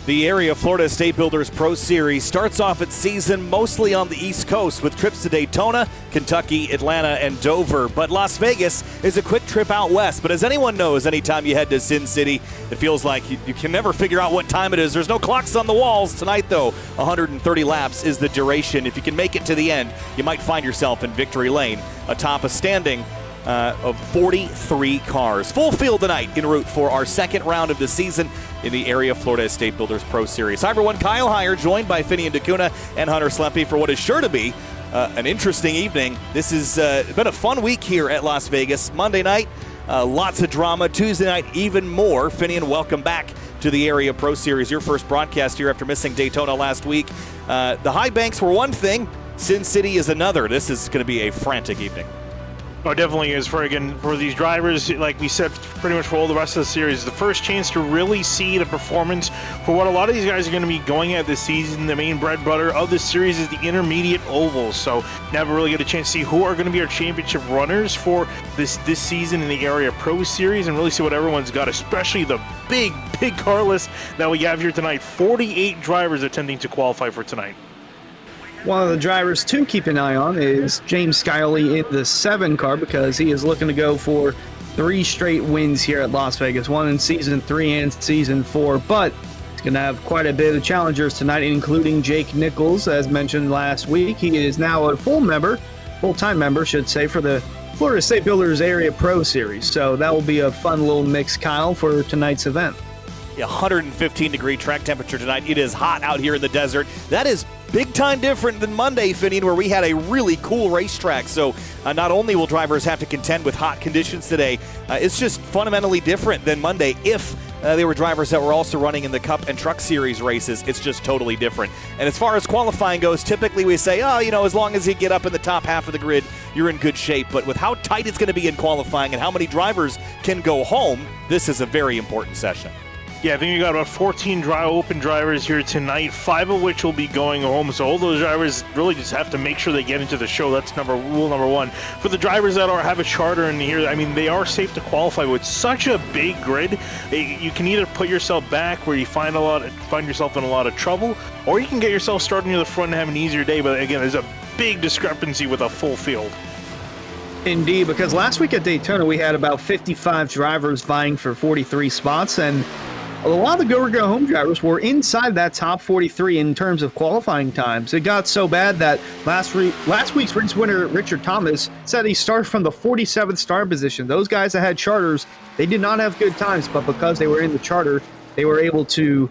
The Area Florida State Builders Pro Series starts off its season mostly on the East Coast with trips to Daytona, Kentucky, Atlanta, and Dover. But Las Vegas is a quick trip out west. But as anyone knows, anytime you head to Sin City, it feels like you can never figure out what time it is. There's no clocks on the walls. Tonight, though, 130 laps is the duration. If you can make it to the end, you might find yourself in victory lane atop a standing of 43 cars. Full field tonight en route for our second round of the season in the Area Florida State Builders Pro Series. Hi everyone, Kyle Heyer joined by Finian DeCuna and Hunter Sleppy for what is sure to be an interesting evening. This has been a fun week here at Las Vegas. Monday night, lots of drama. Tuesday night, even more. Finian, welcome back to the Area Pro Series. Your first broadcast here after missing Daytona last week. The high banks were one thing. Sin City is another. This is going to be a frantic evening. Oh, it definitely is for these drivers, like we said, pretty much for all the rest of the series. The first chance to really see the performance for what a lot of these guys are going to be going at this season. The main bread and butter of this series is the intermediate ovals. So never really get a chance to see who are going to be our championship runners for this season in the Area Pro Series and really see what everyone's got, especially the big car list that we have here tonight. 48 drivers attempting to qualify for tonight. One of the drivers to keep an eye on is James Skyley in the 7 car because he is looking to go for 3 straight wins here at Las Vegas, one in Season 3 and Season 4, but he's going to have quite a bit of challengers tonight, including Jake Nichols, as mentioned last week. He is now a full-time member, should say, for the Florida State Builders Area Pro Series, so that will be a fun little mix, Kyle, for tonight's event. 115-degree track temperature tonight. It is hot out here in the desert. That is big time different than Monday, Finian, where we had a really cool racetrack. So not only will drivers have to contend with hot conditions today, it's just fundamentally different than Monday. If they were drivers that were also running in the Cup and Truck Series races, it's just totally different. And as far as qualifying goes, typically we say, as long as you get up in the top half of the grid, you're in good shape. But with how tight it's going to be in qualifying and how many drivers can go home, this is a very important session. Yeah, I think we got about 14 open drivers here tonight, 5 of which will be going home. So all those drivers really just have to make sure they get into the show. That's rule number 1. For the drivers that have a charter in here, I mean, they are safe to qualify with such a big grid. You can either put yourself back where you find yourself in a lot of trouble, or you can get yourself started near the front and have an easier day. But again, there's a big discrepancy with a full field. Indeed, because last week at Daytona, we had about 55 drivers vying for 43 spots, and a lot of the go-home drivers were inside that top 43 in terms of qualifying times. It got so bad that last week's race winner, Richard Thomas, said he started from the 47th start position. Those guys that had charters, they did not have good times, but because they were in the charter, they were able to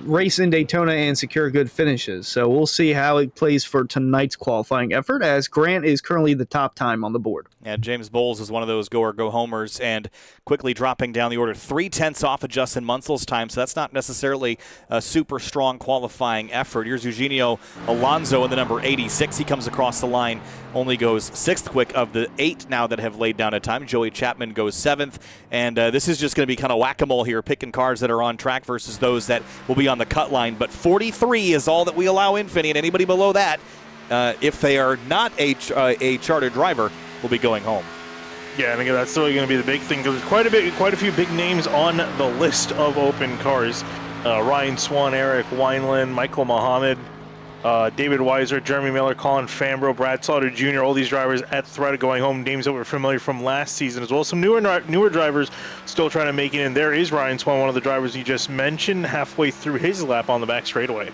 race in Daytona and secure good finishes. So we'll see how it plays for tonight's qualifying effort, as Grant is currently the top time on the board. And James Bowles is one of those go-homers and quickly dropping down the order 0.3 off of Justin Munsel's time, so that's not necessarily a super strong qualifying effort. Here's Eugenio Alonso in the number 86. He comes across the line, only goes 6th quick of the 8 now that have laid down a time. Joey Chapman goes 7th, and this is just going to be kind of whack-a-mole here, picking cars that are on track versus those that will be on the cut line. But 43 is all that we allow in, Finney, and anybody below that, if they are not a chartered driver, will be going home. Yeah, and again, that's really going to be the big thing because there's quite a few big names on the list of open cars. Ryan Swan, Eric Wineland, Michael Muhammad, David Weiser, Jeremy Miller, Colin Fambro, Brad Slaughter Jr., all these drivers at the threat of going home, names that we're familiar from last season as well. Some newer drivers still trying to make it in. There is Ryan Swan, one of the drivers you just mentioned, halfway through his lap on the back straightaway.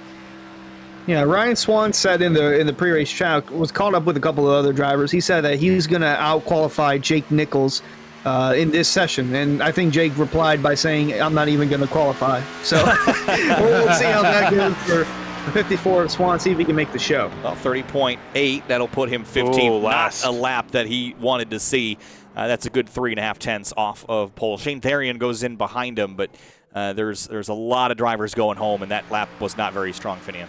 Yeah, Ryan Swan said in the pre-race chat, was caught up with a couple of other drivers. He said that he's going to out-qualify Jake Nichols in this session, and I think Jake replied by saying, I'm not even going to qualify. So we'll see how that goes for 54 at Swan, see if he can make the show. Well, 30.8, that'll put him 15th, not a lap that he wanted to see. That's a good 3.5 off of pole. Shane Therian goes in behind him, but there's a lot of drivers going home, and that lap was not very strong, Finian.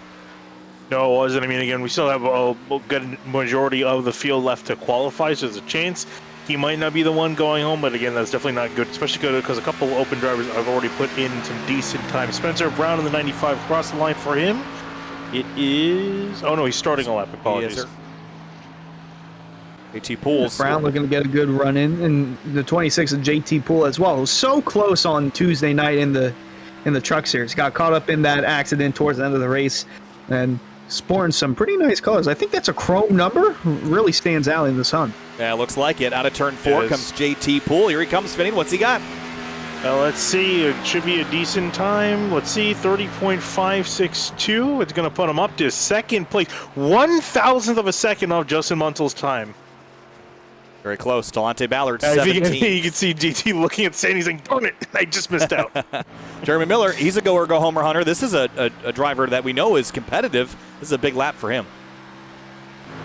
No, it wasn't. I mean, again, we still have a good majority of the field left to qualify, so there's a chance he might not be the one going home, but again, that's definitely not good, especially good because a couple of open drivers have already put in some decent time. Spencer Brown in the 95 across the line for him. It is... Oh, no, he's starting a lap. Apologies. JT Pools. Brown looking to get a good run in, and the 26 of JT Poole as well. It was so close on Tuesday night in the in the Truck Series. Got caught up in that accident towards the end of the race and sporting some pretty nice colors. I think that's a chrome number. Really stands out in the sun. Yeah, looks like it. Out of turn 4 comes JT Poole. Here he comes, Finney. What's he got? Let's see. It should be a decent time. Let's see. 30.562. It's going to put him up to second place. 1,000th of a second off Justin Munsell's time. Very close. Delonte Ballard, 17. You can see JT looking at Sandy saying, darn it, I just missed out. Jeremy Miller, he's a go-or-go homer hunter. This is a driver that we know is competitive. This is a big lap for him.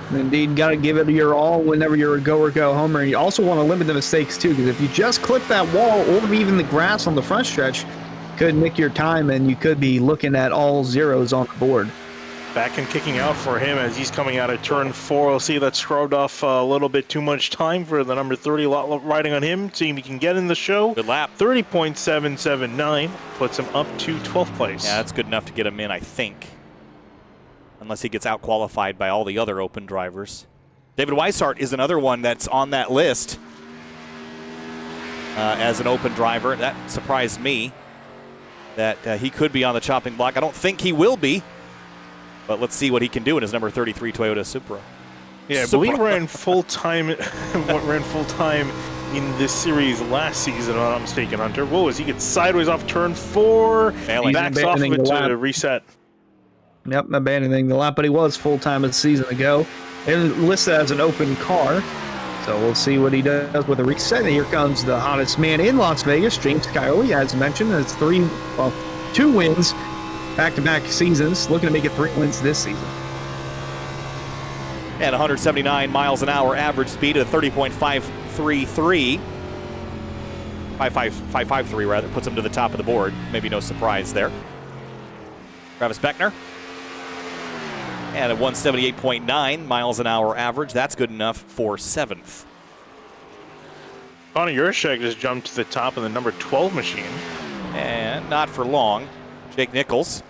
Indeed, got to give it your all whenever you're a go-or-go homer. You also want to limit the mistakes, too, because if you just clip that wall or even the grass on the front stretch, could nick your time, and you could be looking at all zeros on the board. Back and kicking out for him as he's coming out of turn 4. We'll see that scrubbed off a little bit too much time for the number 30 lot riding on him. See if he can get in the show. Good lap. 30.779 puts him up to 12th place. Yeah, that's good enough to get him in, I think. Unless he gets out-qualified by all the other open drivers. David Weishart is another one that's on that list as an open driver. That surprised me that he could be on the chopping block. I don't think he will be, but let's see what he can do in his number 33 Toyota Supra. Yeah, I believe ran full-time in this series last season, if I'm not mistaken, Hunter. What was he get sideways off turn 4, backs off of it to reset. Yep, abandoning the lap, but he was full-time a season ago. And listed as an open car. So we'll see what he does with a reset. And here comes the hottest man in Las Vegas, James Coyote, as mentioned. It's 2 wins, back-to-back seasons. Looking to make it 3 wins this season. And 179 miles an hour average speed at 30.533. 553 rather, puts him to the top of the board. Maybe no surprise there. Travis Beckner. And a 178.9 miles an hour average. That's good enough for 7th. Connor Yurchek just jumped to the top of the number 12 machine. And not for long. Jake Nichols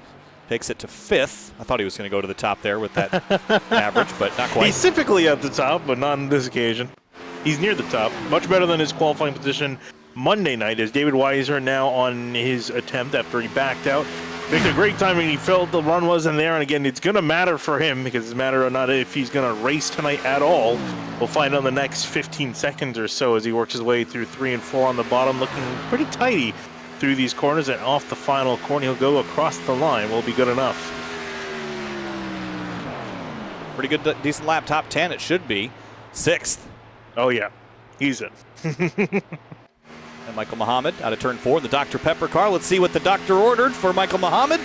takes it to 5th. I thought he was going to go to the top there with that average, but not quite. He's typically at the top, but not on this occasion. He's near the top. Much better than his qualifying position Monday night, as David Weiser now on his attempt after he backed out. Make a great timing. He felt the run wasn't there, and again, it's going to matter for him because it's a matter of not if he's going to race tonight at all. We'll find out in the next 15 seconds or so as he works his way through 3 and 4 on the bottom, looking pretty tidy through these corners, and off the final corner, he'll go across the line. Will be good enough. Pretty good, decent lap, top 10 it should be. 6th. Oh yeah, he's in. And Michael Muhammad out of turn 4 in the Dr. Pepper car. Let's see what the doctor ordered for Michael Muhammad.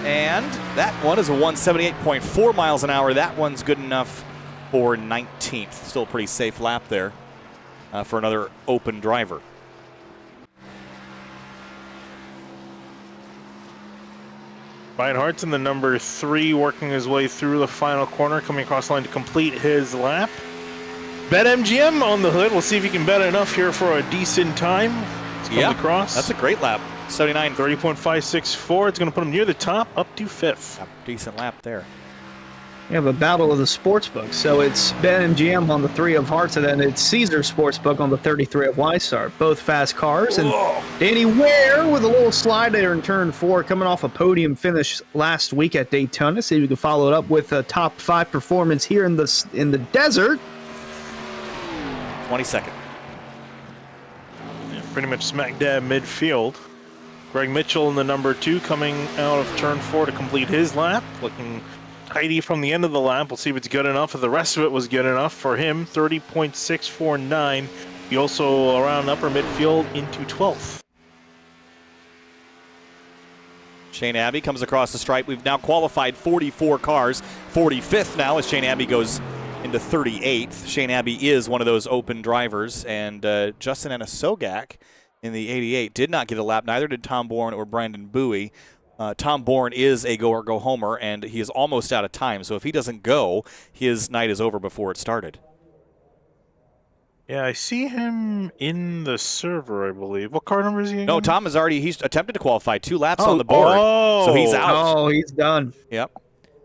And that one is a 178.4 miles an hour. That one's good enough for 19th. Still a pretty safe lap there for another open driver. Ryan Hart's in the number 3, working his way through the final corner, coming across the line to complete his lap. BetMGM on the hood. We'll see if he can bet enough here for a decent time. Yeah, across. That's a great lap. 79. 30.564. It's going to put him near the top, up to 5th. A decent lap there. We have a battle of the sportsbook. So it's BetMGM on the 3 of Hearts, and then it's Caesar Sportsbook on the 33 of Weishart. Both fast cars. And Danny Ware with a little slide there in turn 4, coming off a podium finish last week at Daytona. See if we can follow it up with a top 5 performance here in the desert. 22nd. Yeah, pretty much smack dab midfield. Greg Mitchell in the number 2 coming out of turn 4 to complete his lap. Looking tidy from the end of the lap. We'll see if it's good enough. If the rest of it was good enough for him. 30.649. He also around upper midfield into 12th. Shane Abbey comes across the stripe. We've now qualified 44 cars. 45th now as Shane Abbey goes into 38th. Shane Abbey is one of those open drivers, and Justin Anasogak in the 88 did not get a lap. Neither did Tom Bourne or Brandon Bowie. Tom Bourne is a go-or-go homer, and he is almost out of time. So if he doesn't go, his night is over before it started. Yeah, I see him in the server, I believe. What car number is he in? No, Tom he's attempted to qualify 2 laps on the board, so he's out. Oh, he's done. Yep.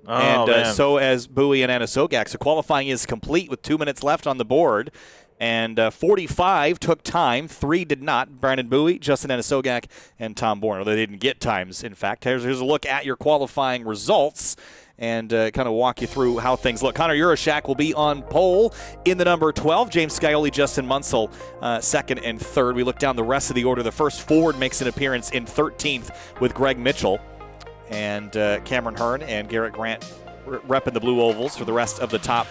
And so as Bowie and Anisogak. So qualifying is complete with 2 minutes left on the board. And 45 took time. 3 did not. Brandon Bowie, Justin Anisogak, and Tom Bourne. They didn't get times, in fact. Here's a look at your qualifying results and kind of walk you through how things look. Connor Urashak will be on pole in the number 12. James Scioli, Justin Munsell, second and third. We look down the rest of the order. The first Ford makes an appearance in 13th with Greg Mitchell. And Cameron Hearn and Garrett Grant repping the blue ovals for the rest of the top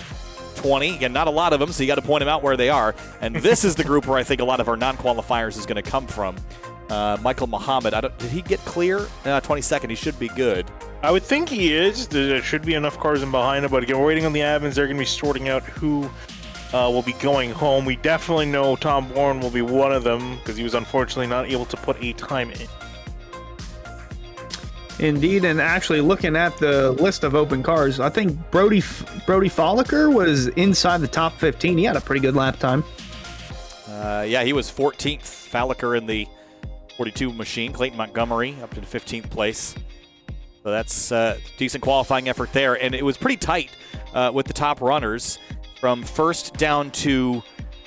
20. Again, not a lot of them, so you got to point them out where they are. And this is the group where I think a lot of our non-qualifiers is going to come from. Michael Muhammad, did he get clear? 22nd, he should be good. I would think he is. There should be enough cars in behind him, but again, we're waiting on the admins. They're going to be sorting out who will be going home. We definitely know Tom Bourne will be one of them because he was unfortunately not able to put a time in. Indeed, and actually looking at the list of open cars, I think Brody Folliker was inside the top 15. He had a pretty good lap time. Yeah, he was 14th. Folliker in the 42 machine. Clayton Montgomery up to the 15th place. So that's a decent qualifying effort there. And it was pretty tight with the top runners. From first down to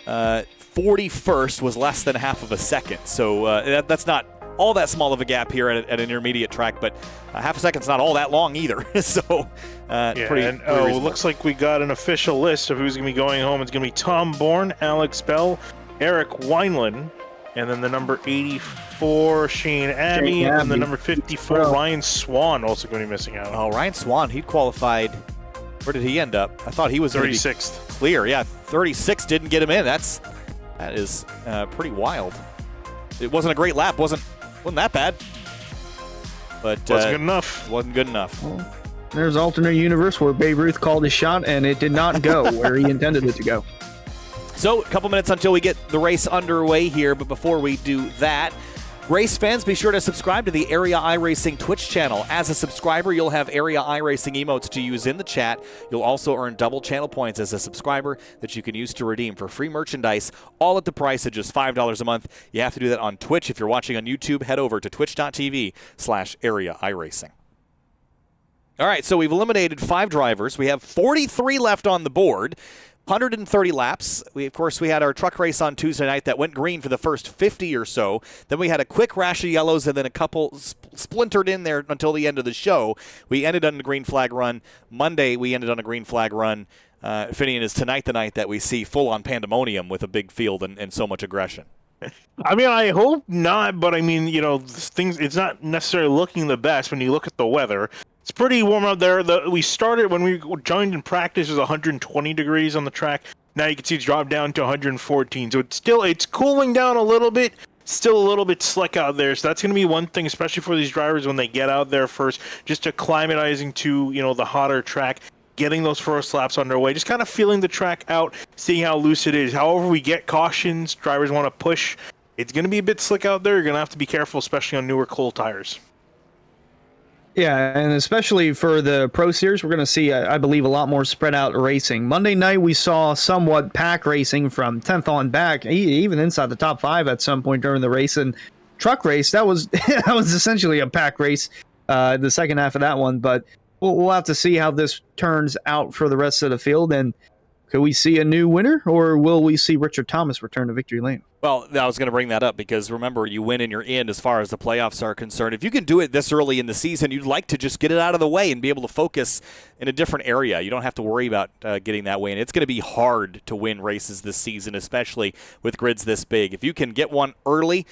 41st was less than half of a second. So that's not all that small of a gap here at an intermediate track, but half a second's not all that long either. So pretty it looks like we got an official list of who's going to be going home. It's going to be Tom Bourne, Alex Bell, Eric Wineland, and then the number 84, Shane Abbey, and the number 54, Ryan Swan, also going to be missing out. Oh, Ryan Swan, he qualified. Where did he end up? I thought he was 36th. Clear, yeah. 36 didn't get him in. That is pretty wild. It wasn't a great lap. Wasn't that bad. But wasn't good enough. Wasn't good enough. Well, there's an alternate universe where Babe Ruth called his shot and it did not go where he intended it to go. So a couple minutes until we get the race underway here, but before we do that, race fans, be sure to subscribe to the Area iRacing Twitch channel. As a subscriber, you'll have Area iRacing emotes to use in the chat. You'll also earn double channel points as a subscriber that you can use to redeem for free merchandise, all at the price of just $5 a month. You have to do that on Twitch. If you're watching on YouTube, head over to twitch.tv/Area iRacing. All right, so we've eliminated 5 drivers. We have 43 left on the board. 130 laps. We had our truck race on Tuesday night that went green for the first 50 or so. Then we had a quick rash of yellows and then a couple splintered in there until the end of the show. We ended on a green flag run. Monday, we ended on a green flag run. Finian, is tonight the night that we see full-on pandemonium with a big field and so much aggression? I mean, I hope not, but I mean, it's not necessarily looking the best when you look at the weather. It's pretty warm out there. We started when we joined in practice, it was 120 degrees on the track. Now you can see it's dropped down to 114. So it's cooling down a little bit. Still a little bit slick out there. So that's going to be one thing, especially for these drivers when they get out there first, just acclimatizing to, the hotter track, getting those first laps underway, just kind of feeling the track out, seeing how loose it is. However, we get cautions, drivers want to push. It's going to be a bit slick out there. You're going to have to be careful, especially on newer cold tires. Yeah, and especially for the Pro Series, we're going to see, I believe, a lot more spread out racing. Monday night, we saw somewhat pack racing from 10th on back, even inside the top 5 at some point during the race. And truck race, that was essentially a pack race, the second half of that one. But we'll have to see how this turns out for the rest of the field. And could we see a new winner, or will we see Richard Thomas return to victory lane? Well, I was going to bring that up because, remember, you win and you're in as far as the playoffs are concerned. If you can do it this early in the season, you'd like to just get it out of the way and be able to focus in a different area. You don't have to worry about getting that win. It's going to be hard to win races this season, especially with grids this big. If you can get one early,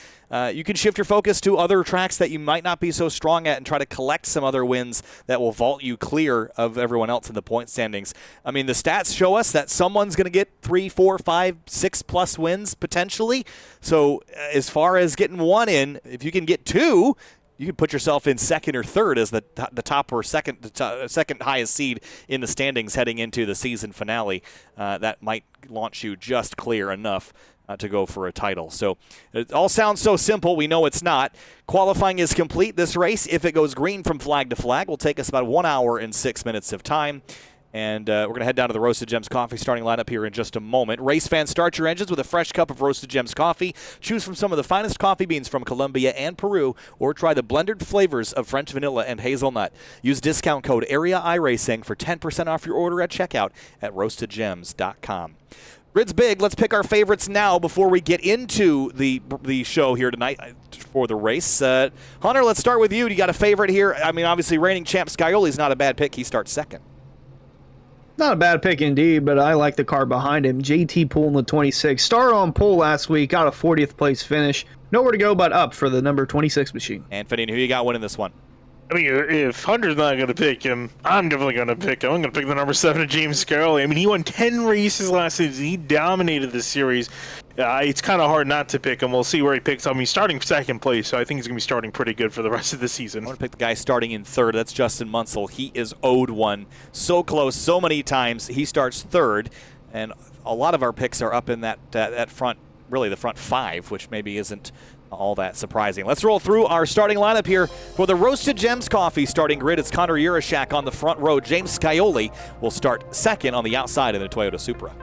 you can shift your focus to other tracks that you might not be so strong at and try to collect some other wins that will vault you clear of everyone else in the point standings. I mean, the stats show us that someone's going to get 3, 4, 5, 6+ wins potentially. So as far as getting one in, if you can get 2, you can put yourself in second or third as the top or second highest seed in the standings heading into the season finale. That might launch you just clear enough to go for a title. So it all sounds so simple. We know it's not. Qualifying is complete. This race, if it goes green from flag to flag, will take us about 1 hour and 6 minutes of time. And we're going to head down to the Roasted Gems Coffee starting lineup here in just a moment. Race fans, start your engines with a fresh cup of Roasted Gems Coffee. Choose from some of the finest coffee beans from Colombia and Peru, or try the blended flavors of French vanilla and hazelnut. Use discount code Area iRacing for 10% off your order at checkout at roastedgems.com. Grid's big. Let's pick our favorites now before we get into the show here tonight for the race. Hunter, let's start with you. You got a favorite here? I mean, obviously, reigning champ Scioli's not a bad pick. He starts second. Not a bad pick indeed, but I like the car behind him. JT Poole in the 26. Started on pole last week, got a 40th place finish. Nowhere to go but up for the number 26 machine. And Finian, who you got winning this one? I mean, if Hunter's not going to pick him, I'm definitely going to pick him. I'm going to pick the number 7 of James Scioli. I mean, he won 10 races last season. He dominated the series. It's kind of hard not to pick him. We'll see where he picks up. He's starting second place, so I think he's going to be starting pretty good for the rest of the season. I want to pick the guy starting in third. That's Justin Munsell. He is owed one so close, so many times. He starts third, and a lot of our picks are up in that front, really the front 5, which maybe isn't all that surprising. Let's roll through our starting lineup here for the Roasted Gems Coffee starting grid. It's Connor Urashak on the front row. James Scioli will start second on the outside in the Toyota Supra.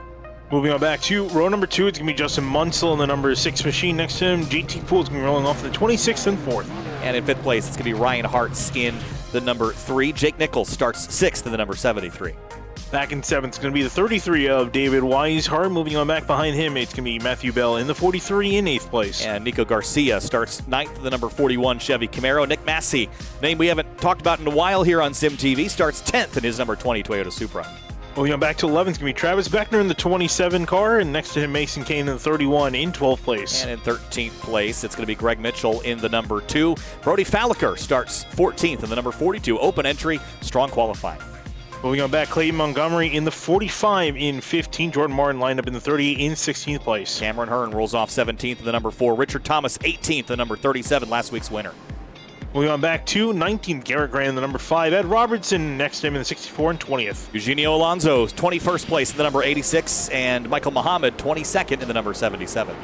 Moving on back to row number 2, it's going to be Justin Munsell in the number 6 machine next to him. JT Poole is going to be rolling off the 26th and 4th. And in 5th place, it's going to be Ryan Hartz in the number 3. Jake Nichols starts 6th in the number 73. Back in 7th, it's going to be the 33 of David Weishart. Moving on back behind him, it's going to be Matthew Bell in the 43 in 8th place. And Nico Garcia starts 9th in the number 41 Chevy Camaro. Nick Massey, name we haven't talked about in a while here on Sim TV, starts 10th in his number 20 Toyota Supra. Moving on back to 11th, it's going to be Travis Beckner in the 27 car, and next to him, Mason Kane in the 31 in 12th place. And in 13th place, it's going to be Greg Mitchell in the number 2. Brody Falliker starts 14th in the number 42. Open entry, strong qualifying. Moving on back, Clayton Montgomery in the 45 in 15. Jordan Martin lined up in the 38 in 16th place. Cameron Hearn rolls off 17th in the number 4. Richard Thomas 18th in the number 37, last week's winner. Moving on back to 19th, Garrett Grant in the number 5. Ed Robertson next to him in the 64 and 20th. Eugenio Alonso 21st place in the number 86, and Michael Muhammad 22nd in the number 77.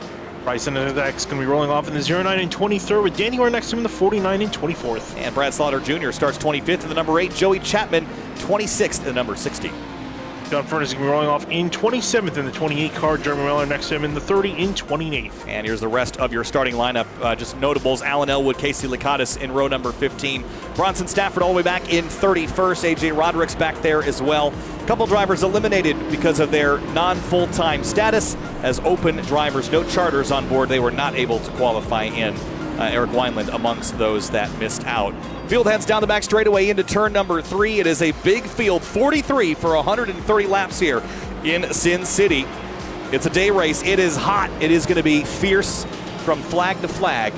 Bryson Index going to be rolling off in the 09 and 23rd with Danny Orr next to him in the 49 and 24th. And Brad Slaughter Jr. starts 25th in the number 8. Joey Chapman 26th in the number 60. John Furness is going to be rolling off in 27th in the 28 car. Jeremy Miller next to him in the 30 in 28th. And here's the rest of your starting lineup. Just notables: Alan Elwood, Casey Lakatos in row number 15. Bronson Stafford all the way back in 31st. AJ Roderick's back there as well. A couple drivers eliminated because of their non-full-time status as open drivers. No charters on board. They were not able to qualify in. Eric Wineland amongst those that missed out. Field heads down the back straightaway into turn number 3. It is a big field, 43 for 130 laps here in Sin City. It's a day race. It is hot. It is going to be fierce from flag to flag.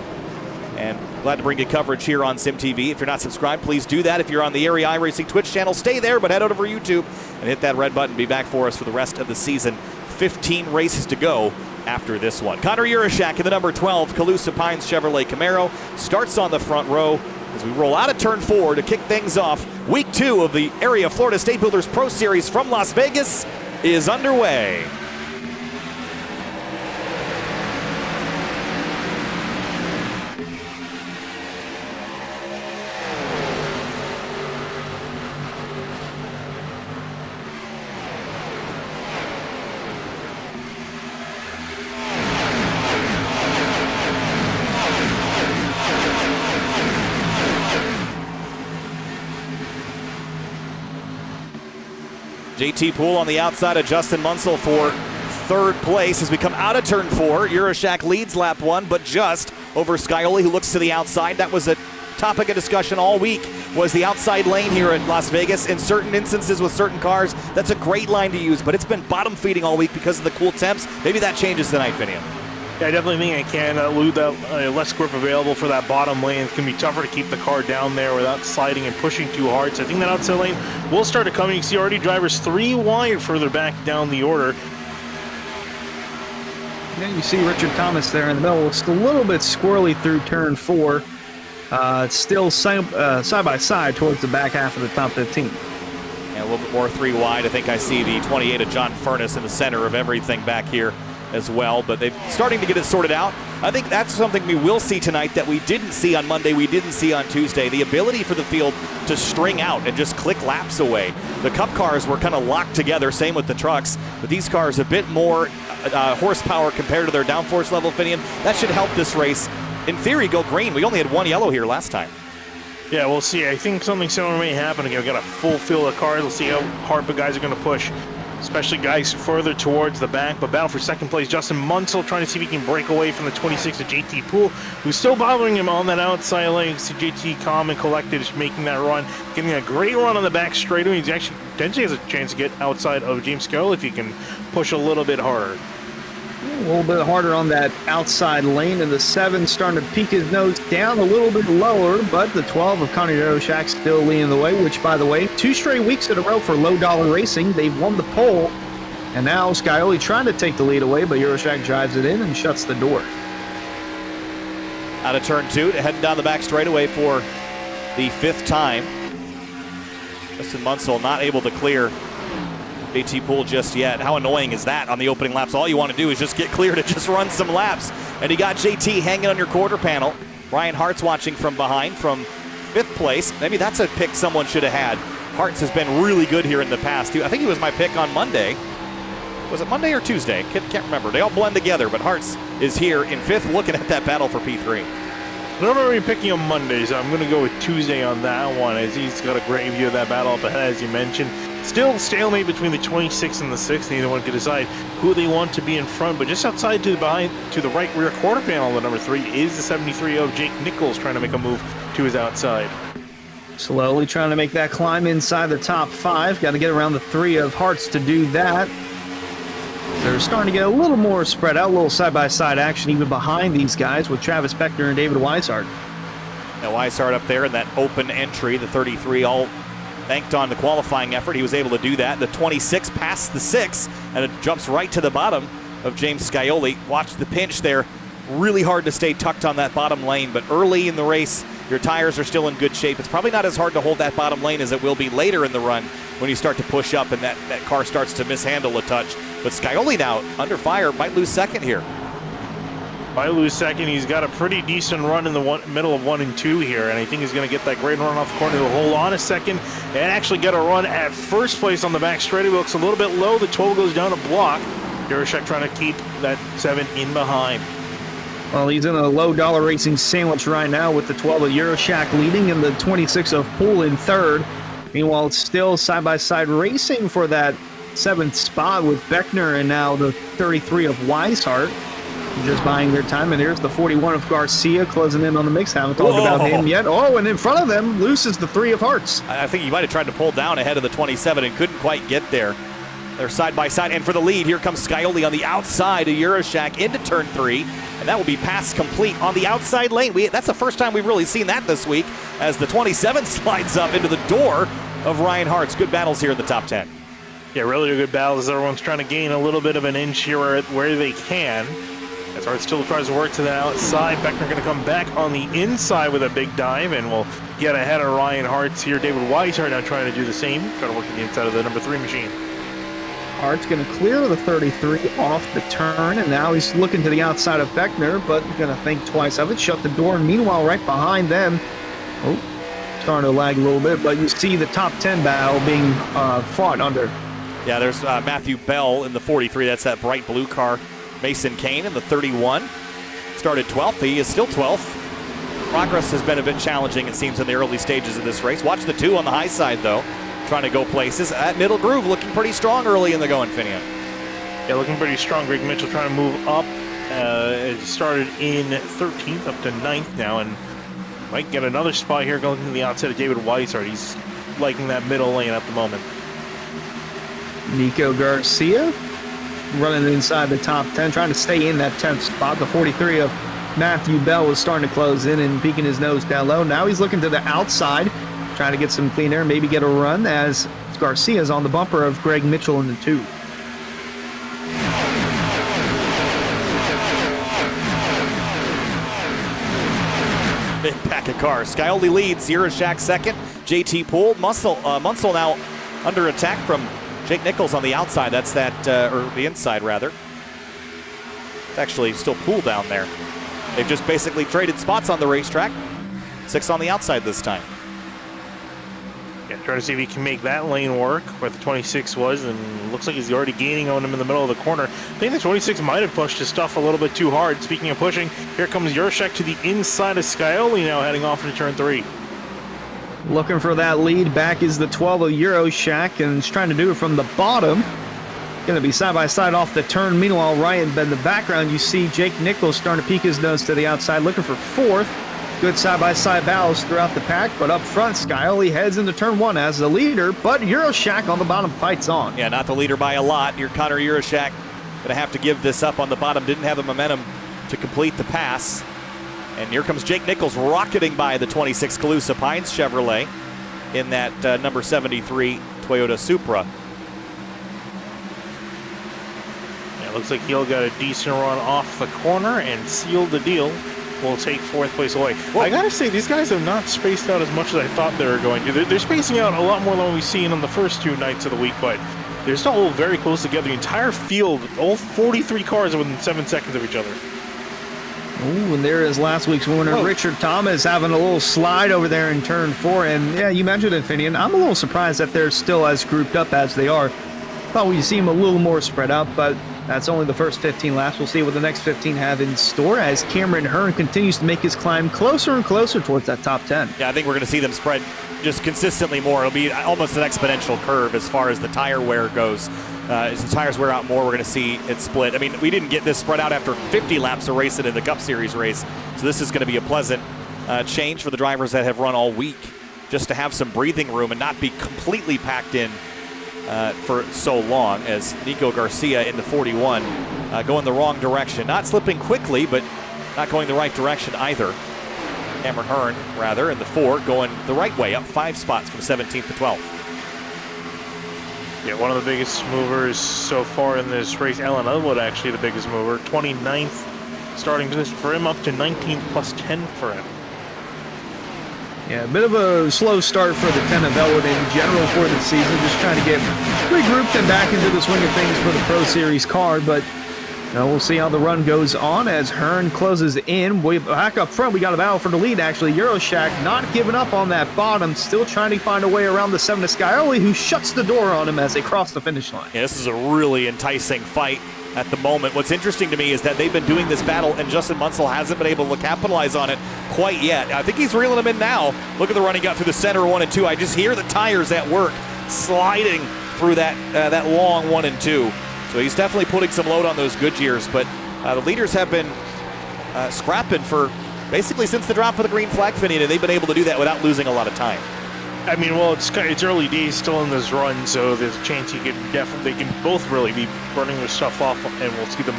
And glad to bring you coverage here on Sim TV. If you're not subscribed, please do that. If you're on the Area iRacing Twitch channel, stay there, but head over to YouTube and hit that red button. Be back for us for the rest of the season. 15 races to go after this one. Connor Urashak in the number 12 Calusa Pines Chevrolet Camaro starts on the front row as we roll out of turn 4 to kick things off. Week 2 of the Area Florida State Builders Pro Series from Las Vegas is underway. JT Poole on the outside of Justin Munsell for 3rd place as we come out of turn 4. Urashak leads lap 1, but just over Scioli, who looks to the outside. That was a topic of discussion all week, was the outside lane here at Las Vegas. In certain instances with certain cars, that's a great line to use, but it's been bottom feeding all week because of the cool temps. Maybe that changes tonight, Finian. Yeah, I definitely think I can lose that less grip available for that bottom lane. It's going to be tougher to keep the car down there without sliding and pushing too hard. So I think that outside lane will start to come. You can see already drivers 3 wide further back down the order. Then you see Richard Thomas there in the middle. It's a little bit squirrely through turn 4. It's still side by side towards the back half of the top 15. And a little bit more 3 wide. I think I see the 28 of John Furness in the center of everything back here as well, but they're starting to get it sorted out. I think that's something we will see tonight that we didn't see on Monday, we didn't see on Tuesday. The ability for the field to string out and just click laps away. The Cup cars were kind of locked together, same with the trucks, but these cars a bit more horsepower compared to their downforce level, Finian. That should help this race, in theory, go green. We only had one yellow here last time. Yeah, we'll see. I think something similar may happen again. We've got a full field of cars. We'll see how hard the guys are going to push, especially guys further towards the back. But battle for second place, Justin Munsell trying to see if he can break away from the 26 of JT Poole, who's still bothering him on that outside lane. See JT calm and collected, is making that run, getting a great run on the back straightaway. He's actually potentially has a chance to get outside of James Scarrow if he can push a little bit harder. A little bit harder on that outside lane, and the 7 starting to peek his nose down a little bit lower, but the 12 of Conor Euroshak still leading the way, which, by the way, 2 straight weeks in a row for Low Dollar Racing. They've won the pole, and now Scioli trying to take the lead away, but Euroshak drives it in and shuts the door. Out of turn 2, heading down the back straightaway for the 5th time. Justin Munsell not able to clear JT Poole just yet. How annoying is that on the opening laps? All you want to do is just get clear to just run some laps. And you got JT hanging on your quarter panel. Ryan Hart's watching from behind from 5th place. Maybe that's a pick someone should have had. Hart's has been really good here in the past. I think he was my pick on Monday. Was it Monday or Tuesday? Can't remember. They all blend together, but Hart's is here in 5th looking at that battle for P3. Normally picking on Monday, so I'm going to go with Tuesday on that one, as he's got a great view of that battle up ahead, as you mentioned. Still stalemate between the 26th and the 6th. Neither one can decide who they want to be in front, but just outside to the right rear quarter panel, the number 3 is the 73 of Jake Nichols, trying to make a move to his outside. Slowly trying to make that climb inside the top 5. Got to get around the 3 of Hearts to do that. They're starting to get a little more spread out, a little side-by-side action even behind these guys with Travis Beckner and David Weishart. Now Weishart up there in that open entry, the 33 all banked on the qualifying effort. He was able to do that. The 26 passed the 6, and it jumps right to the bottom of James Scioli. Watch the pinch there. Really hard to stay tucked on that bottom lane, but early in the race, your tires are still in good shape. It's probably not as hard to hold that bottom lane as it will be later in the run when you start to push up and that car starts to mishandle a touch. But Scioli now under fire, might lose second here. Might lose second. He's got a pretty decent run in the middle of 1 and 2 here, and I think he's going to get that great run off the corner. He'll hold on a second and actually get a run at first place on the back straightaway. Looks a little bit low. The 12 goes down a block. Euroshak trying to keep that 7 in behind. Well, he's in a Low Dollar Racing sandwich right now with the 12 of Euroshak leading and the 26 of Poole in 3rd. Meanwhile, it's still side-by-side racing for that 7th spot with Beckner and now the 33 of Weishart. Just buying their time, and here's the 41 of Garcia closing in on the mix. Haven't talked about him yet. Oh, and in front of them, loose is the 3 of Hearts. I think he might have tried to pull down ahead of the 27 and couldn't quite get there. They're side by side, and for the lead, here comes Scioli on the outside of Euroshak into turn 3, and that will be pass complete on the outside lane. That's the first time we've really seen that this week, as the 27 slides up into the door of Ryan Hart's. Good battles here in the top 10. Yeah, really good battles. Everyone's trying to gain a little bit of an inch here where they can. As Hart still tries to work to the outside. Beckner going to come back on the inside with a big dive, and will get ahead of Ryan Hart's here. David Weishart now trying to do the same. Trying to work to the inside of the number 3 machine. Hart's going to clear the 33 off the turn, and now he's looking to the outside of Beckner, but going to think twice of it, shut the door. Meanwhile, right behind them, starting to lag a little bit, but you see the top 10 battle being fought under. Yeah, there's Matthew Bell in the 43. That's that bright blue car. Mason Kane in the 31. Started 12th. He is still 12th. Progress has been a bit challenging, it seems, in the early stages of this race. Watch the 2 on the high side, though, trying to go places. At Middle Groove looking pretty strong early in the going, Finian. Yeah, looking pretty strong. Greg Mitchell trying to move up. It started in 13th up to 9th now, and might get another spot here going to the outside of David Weishart. He's liking that middle lane at the moment. Nico Garcia running inside the top 10, trying to stay in that 10th spot. The 43 of Matthew Bell was starting to close in and peeking his nose down low. Now he's looking to the outside, trying to get some clean air, maybe get a run, as Garcia's on the bumper of Greg Mitchell in the 2. Big pack of cars. Scioli leads. Euroshak second. JT Poole. Munsell now under attack from Jake Nichols on the outside. That's or the inside, rather. It's actually still pool down there. They've just basically traded spots on the racetrack. 6 on the outside this time. Yeah, trying to see if he can make that lane work where the 26 was, and looks like he's already gaining on him in the middle of the corner. I think the 26 might have pushed his stuff a little bit too hard. Speaking of pushing, here comes Jurasek to the inside of Scioli now, heading off into turn 3. Looking for that lead. Back is the 12 of Jurasek, and he's trying to do it from the bottom. Going to be side by side off the turn. Meanwhile, right in the background, you see Jake Nichols starting to peek his nose to the outside, looking for 4th. Good side-by-side battles throughout the pack, but up front, Scioli heads into turn 1 as the leader, but Jurasek on the bottom fights on. Yeah, not the leader by a lot. Your Connor Jurasek going to have to give this up on the bottom. Didn't have the momentum to complete the pass. And here comes Jake Nichols rocketing by the 26 Calusa Pines Chevrolet in that number 73 Toyota Supra. Yeah, looks like he'll got a decent run off the corner and sealed the deal. Will take 4th place away. Whoa. I gotta say, these guys have not spaced out as much as I thought they were going to. They're spacing out a lot more than we've seen on the first 2 nights of the week, but they're still all very close together. The entire field, all 43 cars are within 7 seconds of each other. Ooh, and there is last week's winner, Richard Thomas, having a little slide over there in turn 4. And yeah, you mentioned it, Finian. I'm a little surprised that they're still as grouped up as they are. Thought we'd see them a little more spread out, but that's only the first 15 laps. We'll see what the next 15 have in store as Cameron Hearn continues to make his climb closer and closer towards that top 10. Yeah, I think we're going to see them spread just consistently more. It'll be almost an exponential curve as far as the tire wear goes. As the tires wear out more, we're going to see it split. I mean, we didn't get this spread out after 50 laps of racing in the Cup Series race, so this is going to be a pleasant change for the drivers that have run all week, just to have some breathing room and not be completely packed in for so long, as Nico Garcia in the 41 going the wrong direction. Not slipping quickly, but not going the right direction either. Cameron Hearn, rather, in the 4 going the right way, up 5 spots from 17th to 12th. Yeah, one of the biggest movers so far in this race. Alan Elwood, actually the biggest mover. 29th starting position for him, up to 19th plus 10 for him. Yeah, a bit of a slow start for the 10 of Elwood in general for the season. Just trying to get regrouped and back into the swing of things for the Pro Series car. But we'll see how the run goes on as Hearn closes in. Back up front, we got a battle for the lead, actually. Jurasek not giving up on that bottom, still trying to find a way around the 7 of Scioli, who shuts the door on him as they cross the finish line. Yeah, this is a really enticing fight at the moment. What's interesting to me is that they've been doing this battle, and Justin Munsell hasn't been able to capitalize on it quite yet. I think he's reeling them in now. Look at the run he got through the center 1 and 2. I just hear the tires at work sliding through that long 1 and 2. So he's definitely putting some load on those Goodyears, but the leaders have been scrapping for basically since the drop of the green flag, Finian, and they've been able to do that without losing a lot of time. I mean, well, it's early days still in this run, so there's a chance they can both really be burning their stuff off, and we'll see them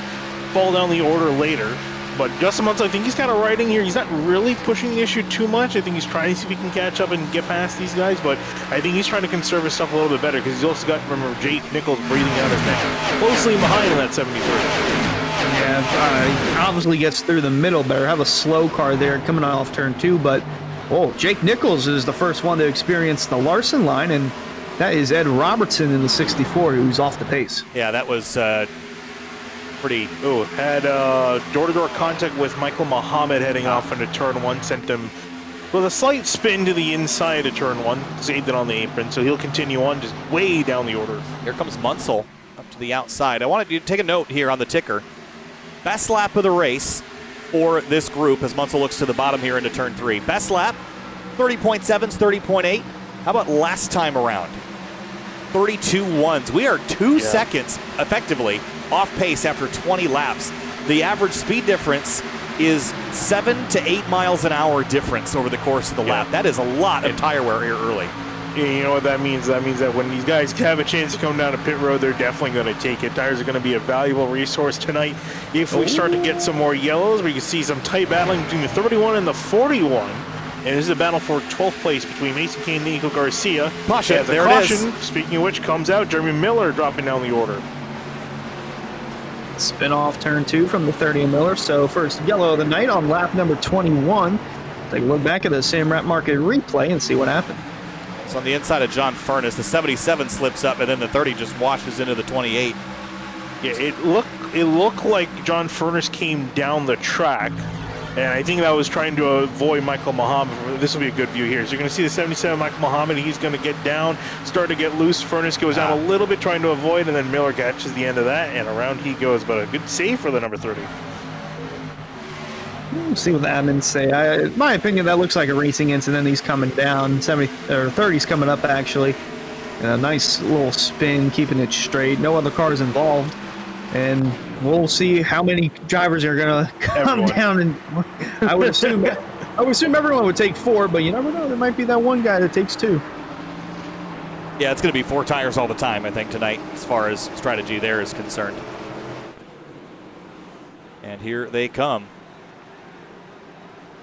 fall down the order later. But Justin Munsell, I think he's got a writing here. He's not really pushing the issue too much. I think he's trying to see if he can catch up and get past these guys, but I think he's trying to conserve his stuff a little bit better because he's also got, remember, Jake Nichols breathing out his neck closely behind in that 73. Yeah, obviously gets through the middle better. Have a slow car there coming off turn 2, but Jake Nichols is the first one to experience the Larson line, and that is Ed Robertson in the 64 who's off the pace. Yeah, that was pretty. Had door-to-door contact with Michael Muhammad heading off into turn 1, sent him with a slight spin to the inside of turn 1, saved it on the apron, so he'll continue on just way down the order. Here comes Munsell up to the outside. I wanted you to take a note here on the ticker. Best lap of the race for this group as Munsell looks to the bottom here into turn 3. Best lap, 30.7s, 30.8. How about last time around? 32.1s. We are 2 seconds effectively off pace after 20 laps. The average speed difference is 7 to 8 miles an hour difference over the course of the lap. That is a lot of tire wear here early. You know what that means? That means that when these guys have a chance to come down to pit road, they're definitely going to take it. Tires are going to be a valuable resource tonight. If we start to get some more yellows, we can see some tight battling between the 31 and the 41. And this is a battle for 12th place between Mason Kane and Nico Garcia. Caution, there it is. Speaking of which, comes out Jeremy Miller dropping down the order. Spin off turn 2 from the 30 of Miller. So first yellow of the night on lap number 21. Take a look back at the Sam Rapp Market replay and see what happened. It's on the inside of John Furness. The 77 slips up, and then the 30 just washes into the 28. Yeah, it looked like John Furness came down the track, and I think that was trying to avoid Michael Muhammad. This will be a good view here. So you're going to see the 77 Michael Muhammad. He's going to get down, start to get loose. Furness goes down a little bit trying to avoid, and then Miller catches the end of that, and around he goes. But a good save for the number 30. We'll see what the admins say. In my opinion, that looks like a racing incident. He's coming down. 70 or 30's coming up, actually. And a nice little spin, keeping it straight. No other cars involved. And we'll see how many drivers are going to come down. And I would assume everyone would take 4, but you never know. There might be that one guy that takes 2. Yeah, it's going to be 4 tires all the time, I think, tonight, as far as strategy there is concerned. And here they come.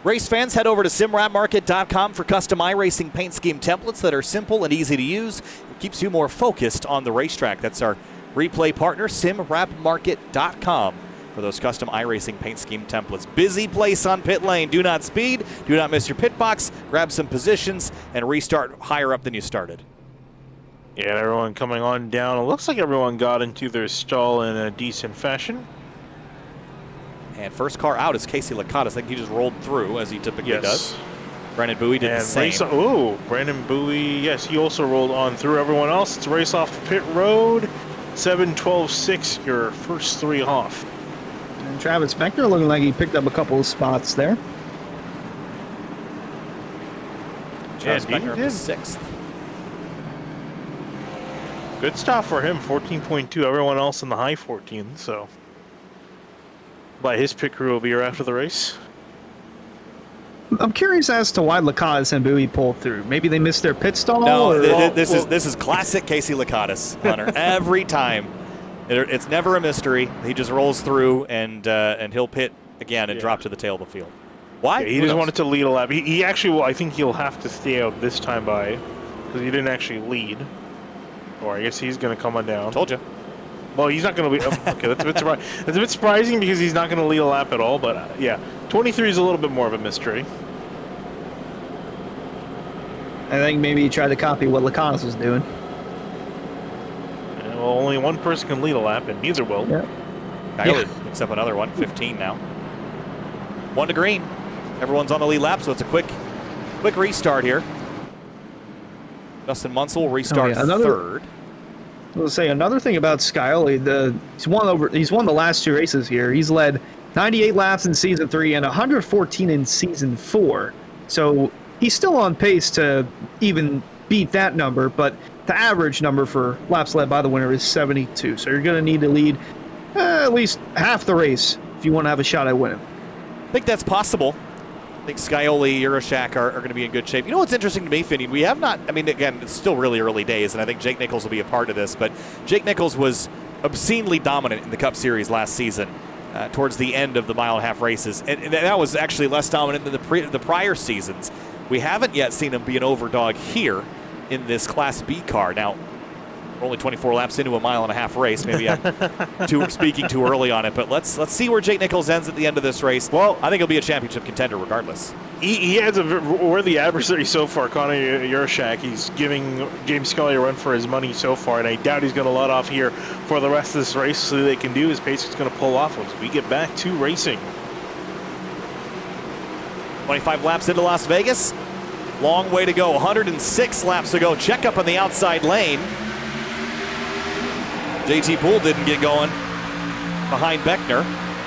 Race fans, head over to simrapmarket.com for custom iRacing paint scheme templates that are simple and easy to use. It keeps you more focused on the racetrack. That's our replay partner, simrapmarket.com, for those custom iRacing paint scheme templates. Busy place on pit lane. Do not speed. Do not miss your pit box. Grab some positions and restart higher up than you started. Yeah, everyone coming on down. It looks like everyone got into their stall in a decent fashion. And first car out is Casey Lakatos. I think he just rolled through, as he typically does. Brandon Bowie did the same. Brandon Bowie, yes, he also rolled on through everyone else. It's a race off the pit road. 7-12-6, your first 3 off. And Travis Beckner looking like he picked up a couple of spots there. Travis Beckner up to 6th. Good stuff for him, 14.2. Everyone else in the high 14s, so. By his pit crew will be here after the race. I'm curious as to why Lakatos and Bowie pulled through. Maybe they missed their pit stall? No, this is classic Casey Lakatos, Hunter. Every time. It's never a mystery. He just rolls through, and he'll pit again and drop to the tail of the field. Why? Yeah, he just wanted to lead a lap. He actually, I think he'll have to stay out this time by, because he didn't actually lead. Or I guess he's going to come on down. Told you. Well, he's not going to be. Okay, that's a bit surprising. That's a bit surprising because he's not going to lead a lap at all. But yeah, 23 is a little bit more of a mystery. I think maybe he tried to copy what Lakatos was doing. Yeah, well, only one person can lead a lap, and neither will. Yeah. Coyote picks up another one. 15 now. 1 to green. Everyone's on the lead lap, so it's a quick restart here. Justin Munsell will restart third. I was say another thing about Scioli, he's won the last 2 races here. He's led 98 laps in season 3 and 114 in season 4. So he's still on pace to even beat that number, but the average number for laps led by the winner is 72. So you're going to need to lead at least half the race if you want to have a shot at winning. I think that's possible. I think Scioli, Euroshak are going to be in good shape. You know what's interesting to me, Finney? We have not, I mean, again, it's still really early days, and I think Jake Nichols will be a part of this, but Jake Nichols was obscenely dominant in the Cup Series last season towards the end of the mile-and-a-half races, and that was actually less dominant than the prior seasons. We haven't yet seen him be an overdog here in this Class B car. Now, we're only 24 laps into a mile-and-a-half race. Maybe I'm speaking too early on it, but let's see where Jake Nichols ends at the end of this race. Well, I think he'll be a championship contender regardless. He has a worthy adversary so far, Connor Yurshak. He's giving James Scully a run for his money so far, and I doubt he's going to let off here for the rest of this race. So they can do his pace is going to pull off once we get back to racing. 25 laps into Las Vegas. Long way to go. 106 laps to go. Check up on the outside lane. JT Poole didn't get going behind Beckner.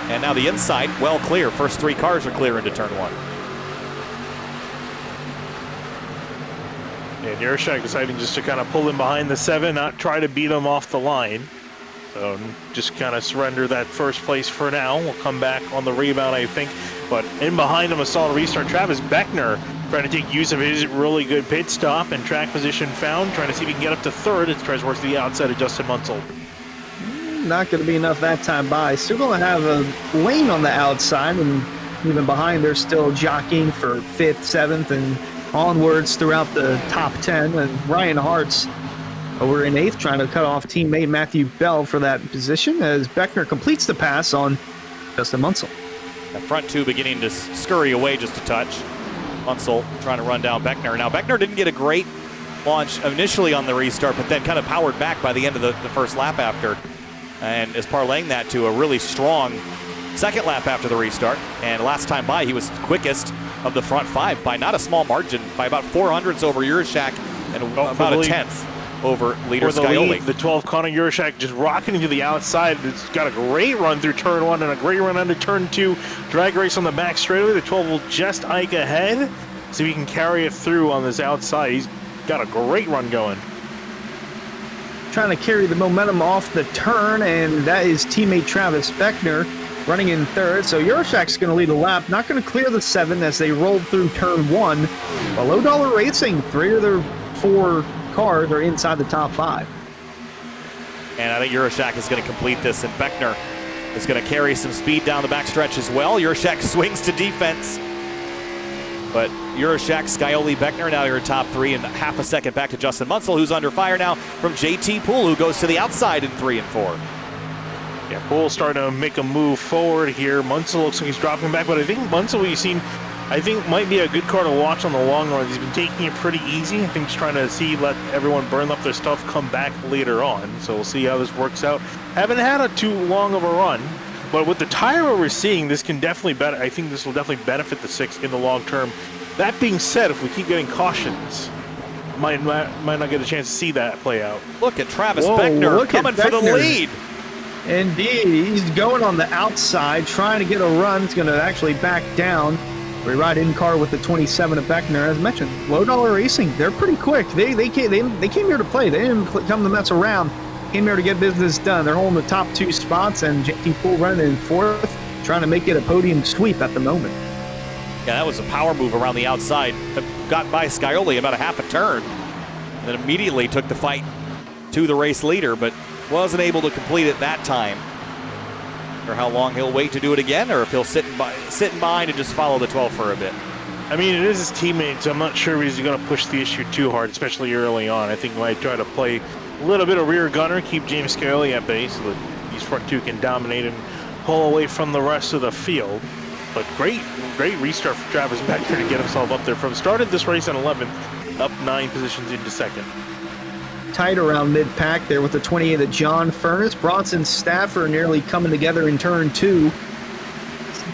And now the inside, well clear. First 3 cars are clear into turn 1. And Yurshak deciding just to kind of pull him behind the 7, not try to beat him off the line. So just kind of surrender that first place for now. We'll come back on the rebound, I think. But in behind him, a solid restart. Travis Beckner trying to take use of his really good pit stop and track position found. Trying to see if he can get up to third as he tries to work to the outside of Justin Munsell. Not going to be enough that time by. Still going to have a lane on the outside, and even behind they're still jockeying for 5th, 7th, and onwards throughout the top 10. And Ryan Hart's over in 8th, trying to cut off teammate Matthew Bell for that position as Beckner completes the pass on Justin Munsell. The front 2 beginning to scurry away just a touch. Munsell trying to run down Beckner. Now, Beckner didn't get a great launch initially on the restart, but then kind of powered back by the end of the first lap after and is parlaying that to a really strong second lap after the restart. And last time by, he was quickest of the front 5 by not a small margin, by about 400s over Yurashak and about a 10th over leader Scioli. The 12 Connor Yurashak just rocking into the outside. It's got a great run through turn 1 and a great run into turn 2. Drag race on the back straightaway. The 12 will just ike ahead. See if he can carry it through on this outside. He's got a great run going. Trying to carry the momentum off the turn, and that is teammate Travis Beckner running in third. So Yurashak's going to lead the lap, not going to clear the 7 as they roll through turn 1. While Low Dollar Racing, 3 of their 4 cars are inside the top 5. And I think Yurashak is going to complete this, and Beckner is going to carry some speed down the backstretch as well. Yurashak swings to defense. But Yurashak, Scioli, Beckner now your top 3, and half a second back to Justin Munsell, who's under fire now from JT Poole, who goes to the outside in 3 and 4. Yeah, Poole's starting to make a move forward here. Munsell looks like he's dropping back, but I think Munsell, what you've seen, I think might be a good car to watch on the long run. He's been taking it pretty easy. I think he's trying to let everyone burn up their stuff, come back later on. So we'll see how this works out. Haven't had a too long of a run. But with the tire we're seeing, this can definitely I think this will definitely benefit the 6 in the long term. That being said, if we keep getting cautions, might not get a chance to see that play out. Look at Travis Beckner coming for the lead. Indeed, he's going on the outside, trying to get a run. He's going to actually back down. We ride in car with the 27 of Beckner, as mentioned. Low Dollar Racing, they're pretty quick. They came here to play. They didn't come to mess around. Came here to get business done. They're holding the top 2 spots, and JT Poole running in 4th, trying to make it a podium sweep at the moment. Yeah, that was a power move around the outside. Got by Scioli about a half a turn, and then immediately took the fight to the race leader, but wasn't able to complete it that time. Or how long he'll wait to do it again, or if he'll sit behind and just follow the 12 for a bit. I mean, it is his teammate, so I'm not sure he's going to push the issue too hard, especially early on. I think he might try to play a little bit of rear gunner, keep James Scioli at bay so that these front 2 can dominate and pull away from the rest of the field. But great restart for Travis Beckner to get himself up there. Started this race on 11th, up 9 positions into 2nd. Tight around mid-pack there with the 28 of John Furness. Bronson Stafford nearly coming together in turn 2.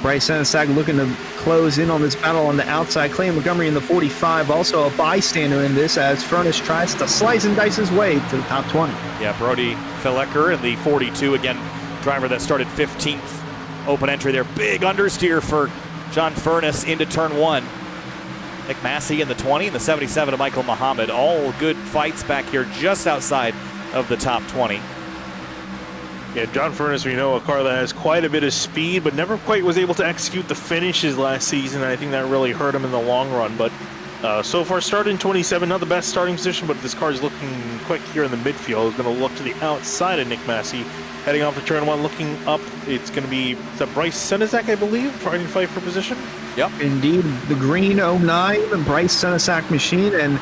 Bryce Senasag looking to close in on this battle on the outside. Clay Montgomery in the 45, also a bystander in this as Furness tries to slice and dice his way to the top 20. Yeah, Brody Fillecker in the 42, again, driver that started 15th. Open entry there, big understeer for John Furness into turn 1. Nick Massey in the 20 and the 77 of Michael Muhammad. All good fights back here just outside of the top 20. Yeah, John Furness, we know, a car that has quite a bit of speed, but never quite was able to execute the finishes last season. I think that really hurt him in the long run. But so far, started in 27, not the best starting position, but this car is looking quick here in the midfield. He's going to look to the outside of Nick Massey. Heading off to turn 1, looking up, it's going to be Bryce Senasek, I believe, trying to fight for position. Yep. Indeed, the green 09, the Bryce Senasek machine, and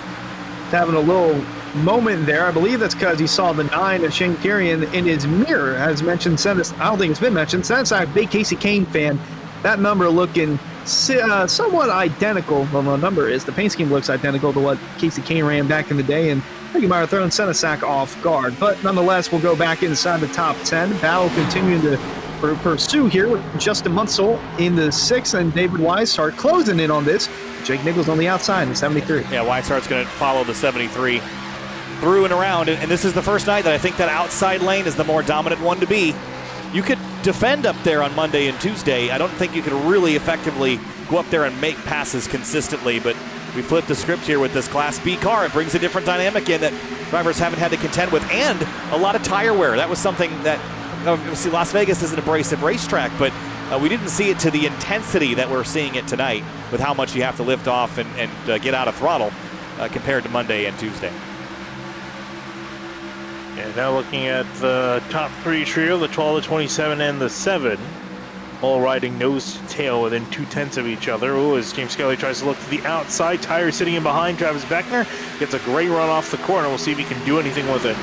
having a little moment there. I believe that's because he saw the 9 of Shane Carrion in his mirror. As mentioned, I don't think it's been mentioned, Senasek, big Casey Kane fan. That number looking somewhat identical. Well, the number is. The paint scheme looks identical to what Casey Kane ran back in the day, and I think he might have thrown Senasek off guard. But nonetheless, we'll go back inside the top 10. Battle continuing to pursue here with Justin Munsell in the 6th and David Weishart closing in on this. Jake Nichols on the outside in the 73. Yeah, Weishart's going to follow the 73 through and around. And this is the first night that I think that outside lane is the more dominant one to be. You could defend up there on Monday and Tuesday. I don't think you could really effectively go up there and make passes consistently, but we flipped the script here with this Class B car. It brings a different dynamic in that drivers haven't had to contend with, and a lot of tire wear. That was something that, obviously, Las Vegas is an abrasive racetrack, but we didn't see it to the intensity that we're seeing it tonight with how much you have to lift off and get out of throttle compared to Monday and Tuesday. And now looking at the top 3 trio, the 12, the 27, and the 7, all riding nose to tail within 0.2 of each other. Ooh, as James Scioli tries to look to the outside, tire sitting in behind Travis Beckner, gets a great run off the corner. We'll see if he can do anything with it.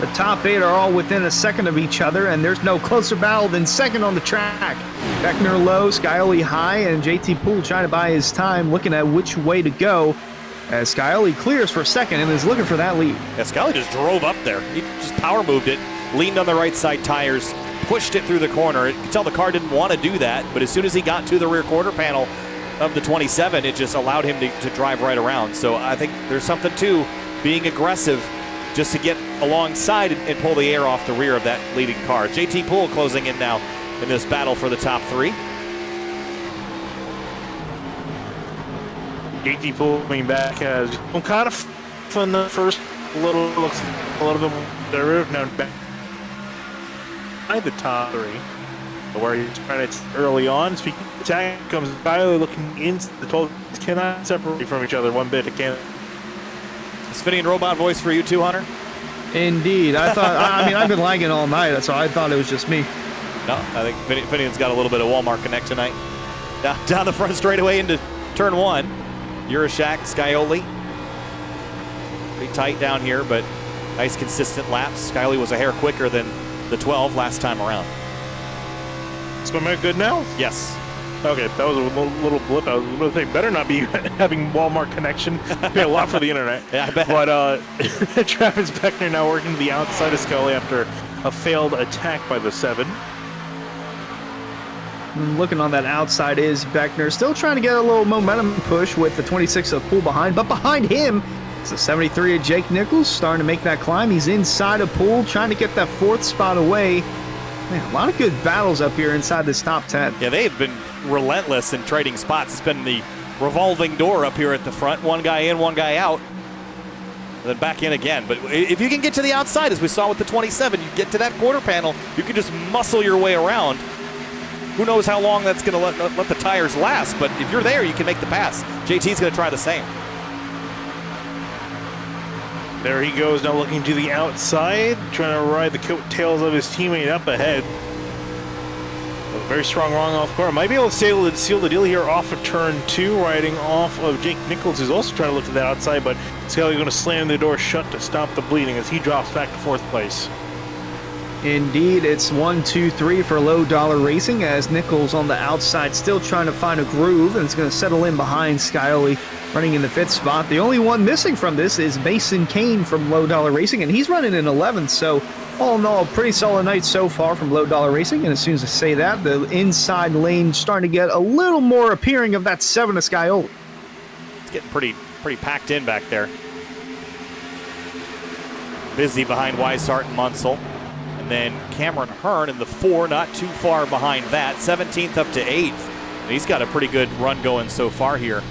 The top 8 are all within a second of each other, and there's no closer battle than second on the track. Beckner low, Scioli high, and JT Poole trying to buy his time, looking at which way to go. As Scioli clears for second and is looking for that lead. Yeah, Scioli just drove up there. He just power moved it leaned on the right side tires, pushed it through the corner. You could tell the car didn't want to do that, but as soon as he got to the rear quarter panel of the 27, it just allowed him to drive right around. So I think there's something to being aggressive just to get alongside and pull the air off the rear of that leading car. JT Poole closing in now in this battle for the top 3. JT Poole coming back has kind of fun the first looks a little bit more conservative now back by the top 3. Where he's trying to early on. Speaking of attack, comes Kylie looking into the 12. Cannot separate from each other one bit. It can't. Is Finian robot voice for you too, Hunter? Indeed. I thought, I mean, I've been lagging all night, so I thought it was just me. No, I think Finian's got a little bit of Walmart Connect tonight. Down the front straightaway into turn 1. Urashak, Scioli. Pretty tight down here, but nice consistent laps. Scioli was a hair quicker than the 12 last time around. Is my mic good now? Yes. Okay, that was a little blip. I was going to say, better not be having Walmart connection. Pay a lot for the internet. Yeah, I bet. But Travis Beckner now working to the outside of Scully after a failed attack by the 7. Looking on that outside is Beckner, still trying to get a little momentum push with the 26 of Poole behind, but behind him is the 73 of Jake Nichols starting to make that climb. He's inside of Poole, trying to get that 4th spot away. Man, a lot of good battles up here inside this top 10. Yeah, they have been relentless in trading spots. It's been the revolving door up here at the front. One guy in, one guy out. And then back in again. But if you can get to the outside, as we saw with the 27, you get to that quarter panel, you can just muscle your way around. Who knows how long that's going to let the tires last, but if you're there, you can make the pass. JT's going to try the same. There he goes, now looking to the outside, trying to ride the coattails of his teammate up ahead. A very strong wrong off corner. Might be able to seal the deal here off of turn 2, riding off of Jake Nichols, who's also trying to look to the outside, but Scully going to slam the door shut to stop the bleeding as he drops back to 4th place. Indeed, it's 1, 2, 3 for Low Dollar Racing as Nichols on the outside still trying to find a groove, and it's going to settle in behind Scioli running in the 5th spot. The only one missing from this is Mason Kane from Low Dollar Racing, and he's running in 11th, so all in all, pretty solid night so far from Low Dollar Racing. And as soon as I say that, the inside lane starting to get a little more appearing of that 7 of Scioli. It's getting pretty packed in back there. Busy behind Weishart and Munsell. And then Cameron Hearn in the 4, not too far behind that. 17th up to 8th. And he's got a pretty good run going so far here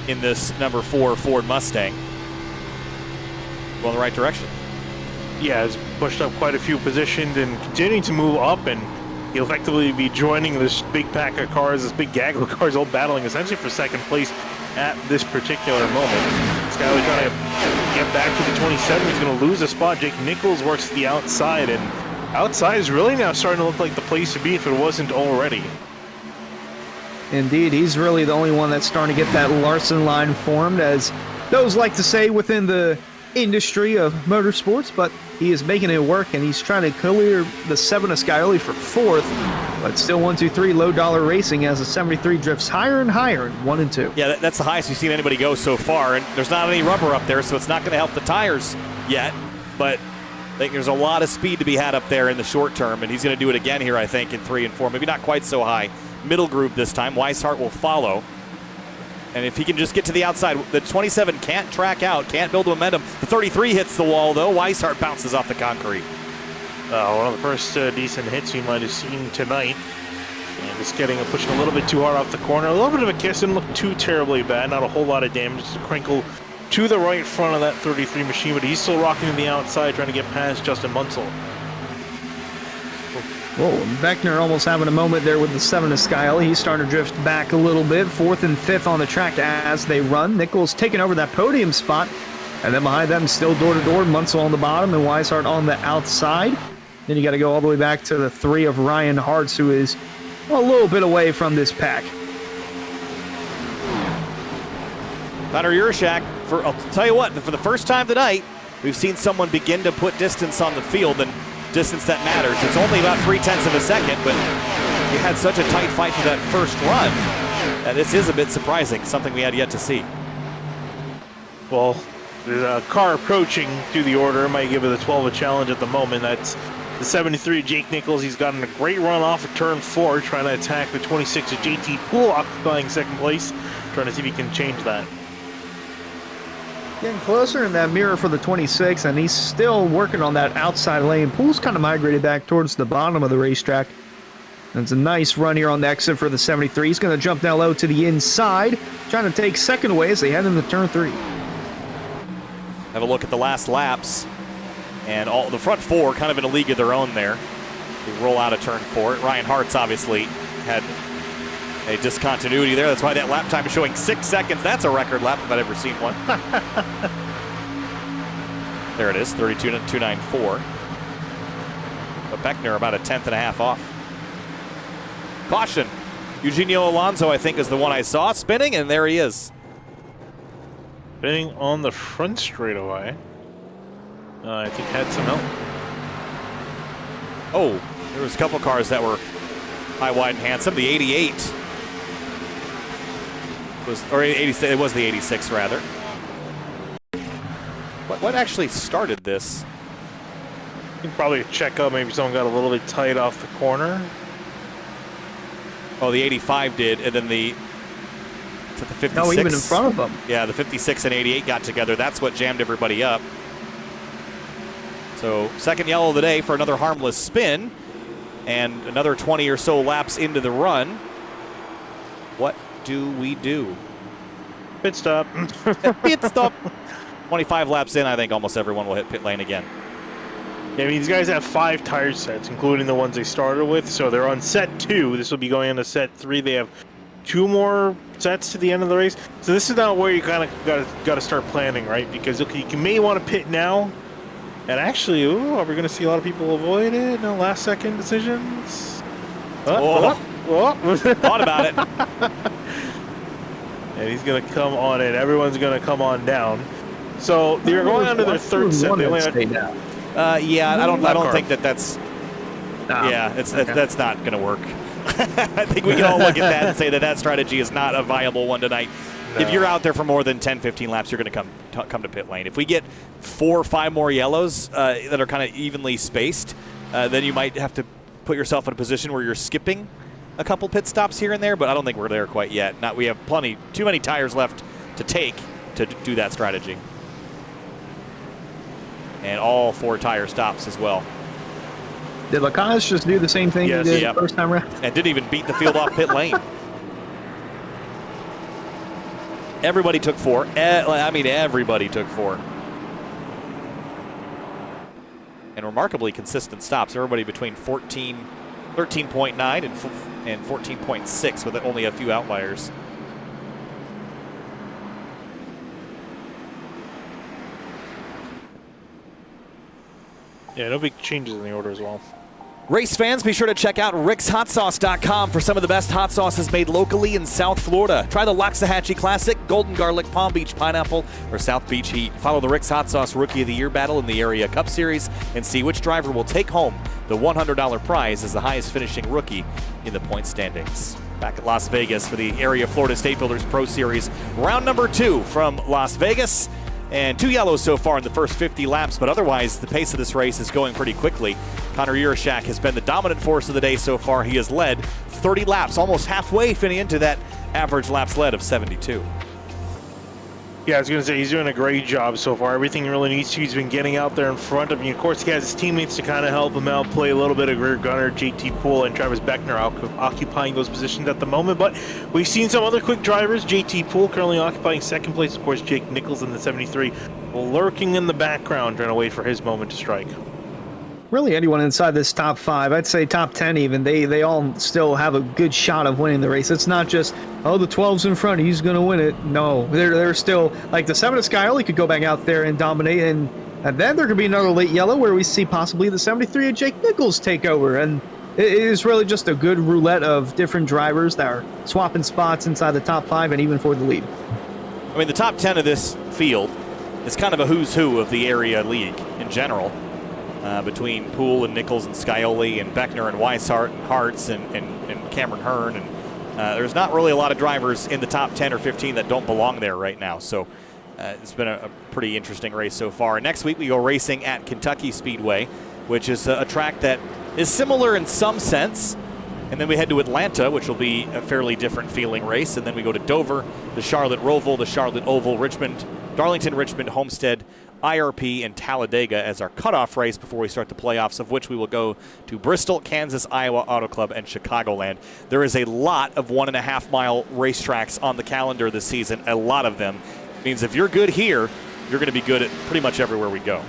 in this number 4 Ford Mustang. Going the right direction. Yeah, has pushed up quite a few positions and continuing to move up, and he'll effectively be joining this big pack of cars, this big gaggle of cars, all battling essentially for 2nd place at this particular moment. Skyler trying to get back to the 27. He's going to lose a spot. Jake Nichols works to the outside, and outside is really now starting to look like the place to be if it wasn't already. Indeed, he's really the only one that's starting to get that Larson line formed, as those like to say within the industry of motorsports, but he is making it work, and he's trying to clear the 7 of Scioli for 4th, but still 1, 2, 3 Low Dollar Racing as the 73 drifts higher and higher in 1 and 2. Yeah, that's the highest we've seen anybody go so far, and there's not any rubber up there, so it's not going to help the tires yet, but I think there's a lot of speed to be had up there in the short term, and he's going to do it again here, I think, in 3 and 4. Maybe not quite so high. Middle groove this time. Weishart will follow. And if he can just get to the outside, the 27 can't track out, can't build momentum. The 33 hits the wall, though. Weishart bounces off the concrete. One of the first decent hits we might have seen tonight. And just pushing a little bit too hard off the corner. A little bit of a kiss, didn't look too terribly bad. Not a whole lot of damage. Just a crinkle to the right front of that 33 machine, but he's still rocking to the outside, trying to get past Justin Munsell. Whoa, Beckner almost having a moment there with the 7 of Scioli. He's starting to drift back a little bit. 4th and 5th on the track as they run. Nichols taking over that podium spot. And then behind them, still door-to-door, Munsell on the bottom and Weishart on the outside. Then you got to go all the way back to the 3 of Ryan Hartz, who is a little bit away from this pack. Connor Urashak, I'll tell you what, for the first time tonight, we've seen someone begin to put distance on the field, and distance that matters. It's only about 0.3 of a second, but you had such a tight fight for that first run. This is a bit surprising, something we had yet to see. Well, there's a car approaching through the order. Might give it a 12 a challenge at the moment. That's the 73 Jake Nichols. He's gotten a great run off of turn 4, trying to attack the 26 of JT Poole, occupying second place, trying to see if he can change that. Getting closer in that mirror for the 26, and he's still working on that outside lane. Poole's kind of migrated back towards the bottom of the racetrack. And it's a nice run here on the exit for the 73. He's going to jump down low to the inside, trying to take second away as they head into turn 3. Have a look at the last laps. And all the front 4 kind of in a league of their own there. They roll out of turn 4. Ryan Hart's obviously had a discontinuity there. That's why that lap time is showing 6 seconds. That's a record lap if I've ever seen one. There it is, 32.294. But Beckner about a tenth and a half off. Caution. Eugenio Alonso, I think, is the one I saw spinning, and there he is. Spinning on the front straightaway. I think had some help. Oh, there was a couple cars that were high, wide, and handsome. The 88 was, or 86. It was the 86 rather. What actually started this? You can probably check out. Maybe someone got a little bit tight off the corner. Oh, the 85 did, and then the. Is that the 56? No, even in front of them. Yeah, the 56 and 88 got together. That's what jammed everybody up. So second yellow of the day for another harmless spin, and another 20 or so laps into the run. What do we do? Pit stop. Pit stop. 25 laps in, I think almost everyone will hit pit lane again. Yeah, I mean, these guys have 5 tire sets, including the ones they started with. So they're on set 2. This will be going into set 3. They have 2 more sets to the end of the race. So this is not where you kind of got to start planning, right? Because okay, you may want to pit now. And actually, ooh, are we going to see a lot of people avoid it? No last-second decisions? Thought about it. And he's going to come on in. Everyone's going to come on down. So they're going on to their third set. They only had, yeah, I don't think that's. No. Yeah, that's not going to work. I think we can all look at that and say that strategy is not a viable one tonight. No. If you're out there for more than 10, 15 laps, you're going to come to pit lane. If we get 4 or 5 more yellows that are kind of evenly spaced, then you might have to put yourself in a position where you're skipping a couple pit stops here and there, but I don't think we're there quite yet. We have too many tires left to take to do that strategy. And all 4 tire stops as well. Did Lacaze just do the same thing he did the first time around? And didn't even beat the field off pit lane. Everybody took 4. I mean, everybody took 4. And remarkably consistent stops. Everybody between 13.9 and 14.6 with only a few outliers. yeah, no big changes in the order as well. Race fans, be sure to check out rickshotsauce.com for some of the best hot sauces made locally in South Florida. Try the Loxahatchee Classic, Golden Garlic, Palm Beach Pineapple, or South Beach Heat. Follow the Rick's Hot Sauce Rookie of the Year battle in the Area Cup Series and see which driver will take home the $100 prize as the highest finishing rookie in the point standings. Back at Las Vegas for the Area Florida State Builders Pro Series, round number 2 from Las Vegas. And 2 yellows so far in the first 50 laps, but otherwise the pace of this race is going pretty quickly. Connor Yurashak has been the dominant force of the day so far. He has led 30 laps, almost halfway fitting into that average laps led of 72. Yeah, I was going to say, he's doing a great job so far. Everything he really needs to. He's been getting out there in front of me. Of course, he has his teammates to kind of help him out, play a little bit of rear gunner. JT Poole and Travis Beckner occupying those positions at the moment. But we've seen some other quick drivers. JT Poole currently occupying second place. Of course, Jake Nichols in the 73 lurking in the background, trying to wait for his moment to strike. Really anyone inside this top 5, I'd say top 10 even, they all still have a good shot of winning the race. It's not just, oh, the 12's in front, he's going to win it. No, they're still, like the 7 of Skyoli could go back out there and dominate, and then there could be another late yellow where we see possibly the 73 of Jake Nichols take over, and it is really just a good roulette of different drivers that are swapping spots inside the top 5 and even for the lead. I mean, the top 10 of this field is kind of a who's who of the area league in general. Between Poole and Nichols and Scioli and Beckner and Weishart and Hartz and Cameron Hearn. And there's not really a lot of drivers in the top 10 or 15 that don't belong there right now. So it's been a pretty interesting race so far. Next week we go racing at Kentucky Speedway. which is a track that is similar in some sense. And then we head to Atlanta, which will be a fairly different feeling race. And then we go to Dover, the Charlotte Roval, the Charlotte Oval, Richmond, Darlington, Richmond, Homestead, IRP, and Talladega as our cutoff race before we start the playoffs, of which we will go to Bristol, Kansas, Iowa Auto Club, and Chicagoland. There is a lot of 1.5-mile racetracks on the calendar this season, a lot of them. It means if you're good here, you're going to be good at pretty much everywhere we go.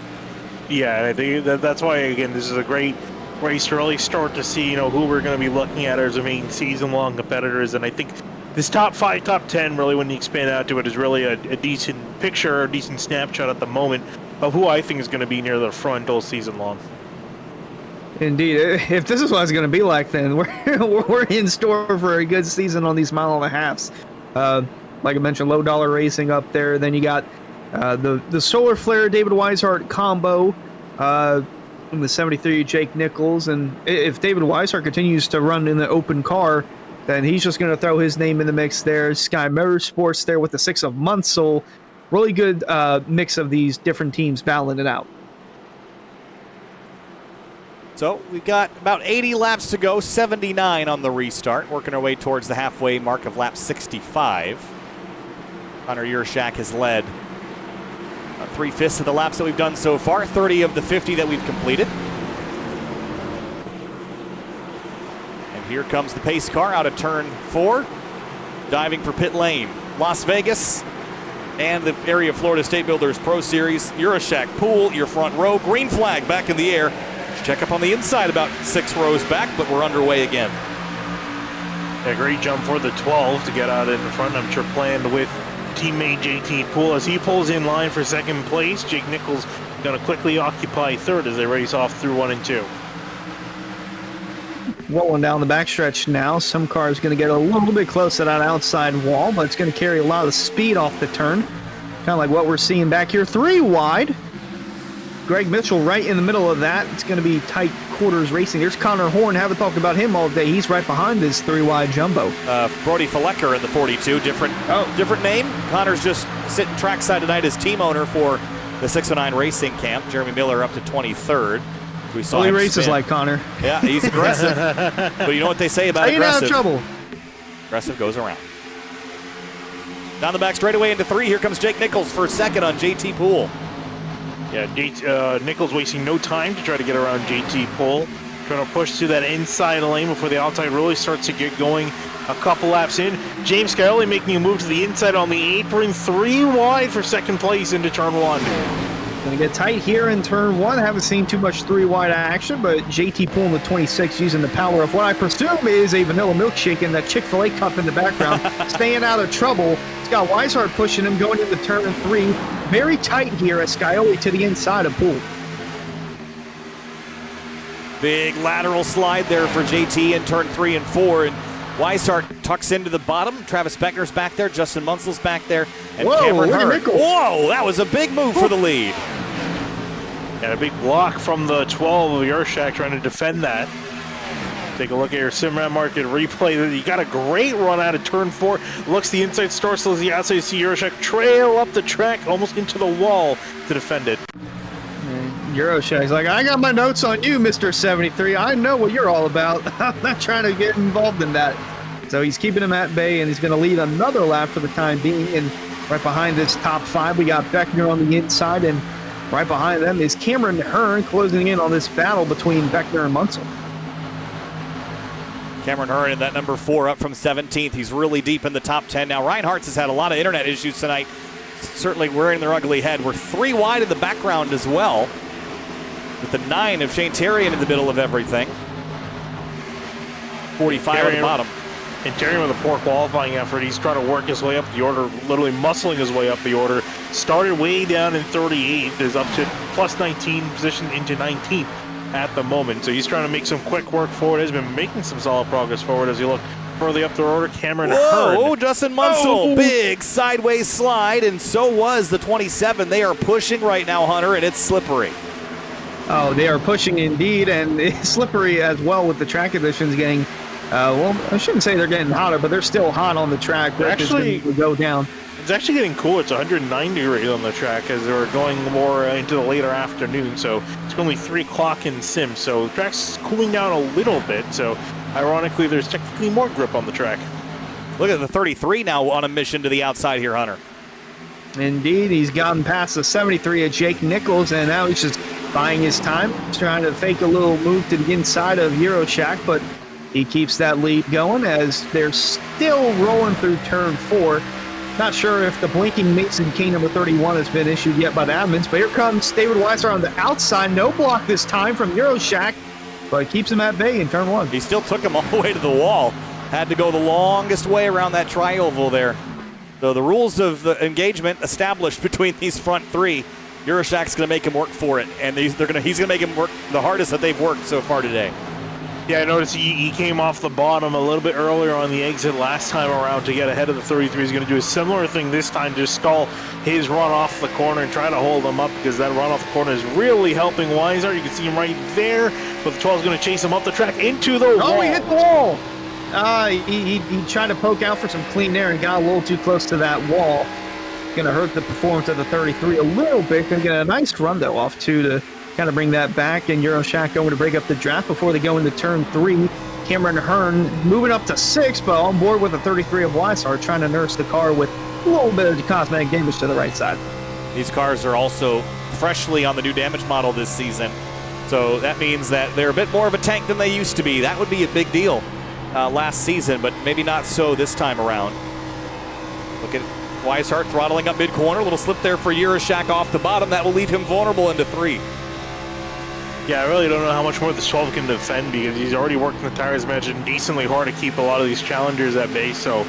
Yeah, and I think that's why, again, this is a great race to really start to see, who we're going to be looking at as our main season-long competitors. And I think this top 5, top 10, really, when you expand out to it, is really a decent picture, a decent snapshot at the moment of who I think is going to be near the front all season long. Indeed. If this is what it's going to be like, then we're in store for a good season on these mile and a halves. Like I mentioned, low dollar racing up there. Then you got the Solar Flare David Weishart combo. The 73 Jake Nichols, and if David Weishart continues to run in the open car, then he's just going to throw his name in the mix there. Sky Motorsports there with the 6 of Munsell. Really good mix of these different teams battling it out. So we've got about 80 laps to go, 79 on the restart, working our way towards the halfway mark of lap 65. Hunter Yurchak has led 3/5 of the laps that we've done so far, 30 of the 50 that we've completed. And here comes the pace car out of turn 4, diving for pit lane. Las Vegas and the area of Florida State Builders Pro Series. Yurchak, Poole, your front row, green flag back in the air. Check up on the inside about 6 rows back, but we're underway again. A great jump for the 12 to get out in the front. I'm sure planned with teammate JT Poole as he pulls in line for second place. Jake Nichols going to quickly occupy third as they race off through 1 and 2. Rolling down the backstretch now. Some cars going to get a little bit close to that outside wall, but it's going to carry a lot of speed off the turn. Kind of like what we're seeing back here. 3 wide. Greg Mitchell right in the middle of that. It's going to be tight quarters racing. There's Connor Horn. Haven't talked about him all day. He's right behind this 3-wide jumbo. Brody Flecker in the 42. Different name. Connor's just sitting trackside tonight as team owner for the 609 Racing Camp. Jeremy Miller up to 23rd. We saw him races spin. like Connor. Yeah, he's aggressive. But you know what they say about aggressive? Staying out of trouble. Aggressive goes around. Down the back straightaway into 3. Here comes Jake Nichols for second on JT Poole. Yeah, Nichols wasting no time to try to get around JT Poole. Trying to push through that inside lane before the outside really starts to get going a couple laps in. James Scioli making a move to the inside on the apron. 3 wide for second place into turn 1. Going to get tight here in turn 1. Haven't seen too much 3-wide action, but JT Poole in the 26 using the power of what I presume is a vanilla milkshake in that Chick-fil-A cup in the background. Staying out of trouble. It's got Weishart pushing him going into turn 3. Very tight here as Scioli to the inside of Poole. Big lateral slide there for JT in turn 3 and 4. And Weishart tucks into the bottom. Travis Beckner's back there. Justin Munsell's back there. And Cameron Hurd. Whoa, that was a big move for the lead. And a big block from the 12 of Yurchak trying to defend that. Take a look at your Simrad Market replay. You got a great run out of turn 4. Looks the inside star, still the outside. See Yurchak trail up the track almost into the wall to defend it. Yurchak's like, I got my notes on you, Mr. 73. I know what you're all about. I'm not trying to get involved in that. So he's keeping him at bay, and he's going to lead another lap for the time being. And right behind this top 5, we got Beckner on the inside, and right behind them is Cameron Hearn closing in on this battle between Beckner and Munsell. Cameron Hearn in that number 4 up from 17th. He's really deep in the top 10 now. Ryan Hartz has had a lot of internet issues tonight. Certainly rearing their ugly head. We're 3 wide in the background as well, with the 9 of Shane Terrian in the middle of everything. 45 at the bottom. And Terrian with a poor qualifying effort. He's trying to work his way up the order, literally muscling his way up the order. Started way down in 38th, is up to plus 19 position into 19th at the moment. So he's trying to make some quick work forward. Has been making some solid progress forward as you look further up the order. Cameron Hearn. Justin Munsell, big sideways slide, and so was the 27. They are pushing right now, Hunter, and it's slippery. Oh, they are pushing indeed, and it's slippery as well with the track conditions getting, well, I shouldn't say they're getting hotter, but they're still hot on the track. Actually, go down. It's actually getting cooler. It's 109 degrees on the track as we're going more into the later afternoon. So it's only 3 o'clock in sim. So the track's cooling down a little bit. So ironically, there's technically more grip on the track. Look at the 33 now on a mission to the outside here, Hunter. Indeed, he's gotten past the 73 of Jake Nichols, and now he's just buying his time. He's trying to fake a little move to the inside of Euroshack, but he keeps that lead going as they're still rolling through turn 4. Not sure if the blinking Mason Kane number 31 has been issued yet by the admins, but here comes David Weiser on the outside. No block this time from Euroshack, but keeps him at bay in turn 1. He still took him all the way to the wall. Had to go the longest way around that tri-oval there. So the rules of the engagement established between these front 3, Euroshack's going to make him work for it, and he's going to make him work the hardest that they've worked so far today. Yeah, I noticed he came off the bottom a little bit earlier on the exit last time around to get ahead of the 33. He's going to do a similar thing this time to stall his run off the corner and try to hold him up, because that run off the corner is really helping Weiser. You can see him right there, but the 12 is going to chase him up the track into the wall. Oh, he hit the wall! He tried to poke out for some clean air and got a little too close to that wall. Going to hurt the performance of the 33 a little bit. Going to get a nice run, though, off 2 to kind of bring that back. And Euroshack going to break up the draft before they go into turn 3. Cameron Hearn moving up to 6, but on board with the 33 of Weissart, trying to nurse the car with a little bit of cosmetic damage to the right side. These cars are also freshly on the new damage model this season. So that means that they're a bit more of a tank than they used to be. That would be a big deal last season, but maybe not so this time around. Look at Weishart throttling up mid-corner. A little slip there for Euroshack off the bottom. That will leave him vulnerable into 3. Yeah, I really don't know how much more this 12 can defend, because he's already working the tires, mentioned, decently hard to keep a lot of these challengers at bay. So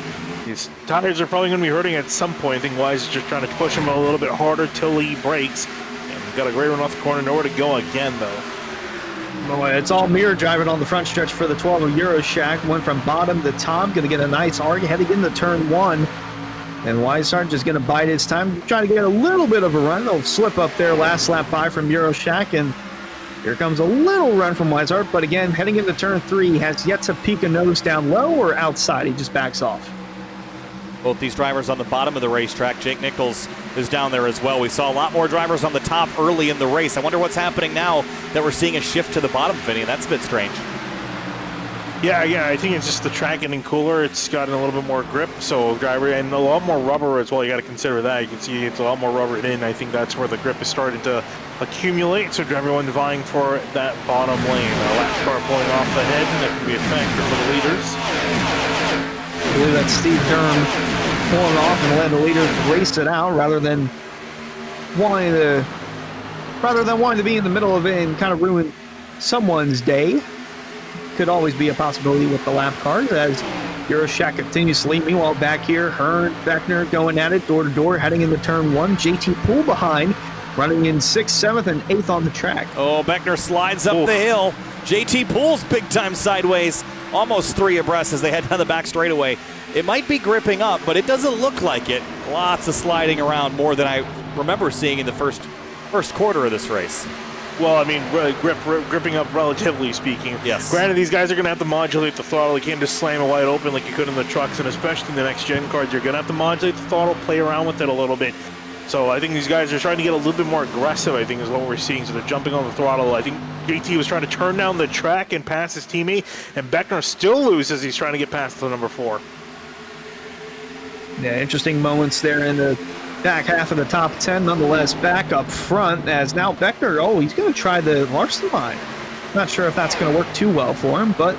his tires are probably going to be hurting at some point. I think Wise is just trying to push him a little bit harder till he breaks. And got a great run off the corner. Nowhere to go again, though. Boy, it's all mirror driving on the front stretch for the 12 of Euroshack. Went from bottom to top. Going to get a nice arc heading into turn 1. And Weishart just going to bide his time, trying to get a little bit of a run. They'll slip up there last lap by from Euroshack. And here comes a little run from Weishart. But again, heading into turn 3, he has yet to peek a nose down low or outside. He just backs off. Both these drivers on the bottom of the racetrack. Jake Nichols is down there as well. We saw a lot more drivers on the top early in the race. I wonder what's happening now that we're seeing a shift to the bottom, Vinny. That's a bit strange. Yeah, I think it's just the track getting cooler. It's gotten a little bit more grip, so driver, and a lot more rubber as well. You got to consider that. You can see it's a lot more rubbered in. I think that's where the grip is starting to accumulate. So everyone vying for that bottom lane. Lap car pulling off ahead, and that could be a factor for the leaders. I believe that's Steve Durham pulling off and letting the leaders race it out rather than wanting to be in the middle of it and kind of ruin someone's day. Could always be a possibility with the lap cars as Euroshack continues to lead. Meanwhile, back here, Hearn, Beckner going at it door to door, heading into turn 1. JT Poole behind, running in 6th, 7th, and 8th on the track. Oh, Beckner slides up the hill. JT Poole's big time sideways, almost 3 abreast as they head down the back straightaway. It might be gripping up, but it doesn't look like it. Lots of sliding around, more than I remember seeing in the first quarter of this race. Well, I mean, gripping up relatively speaking. Yes. Granted, these guys are going to have to modulate the throttle. You can't just slam it wide open like you could in the trucks, and especially in the next-gen cars, you're going to have to modulate the throttle, play around with it a little bit. So I think these guys are trying to get a little bit more aggressive, I think, is what we're seeing. So they're jumping on the throttle. I think JT was trying to turn down the track and pass his teammate, and Beckner still loses. He's trying to get past the number 4. Yeah, interesting moments there in the back half of the top 10. Nonetheless, back up front as now Beckner, he's going to try the Larson line. Not sure if that's going to work too well for him, but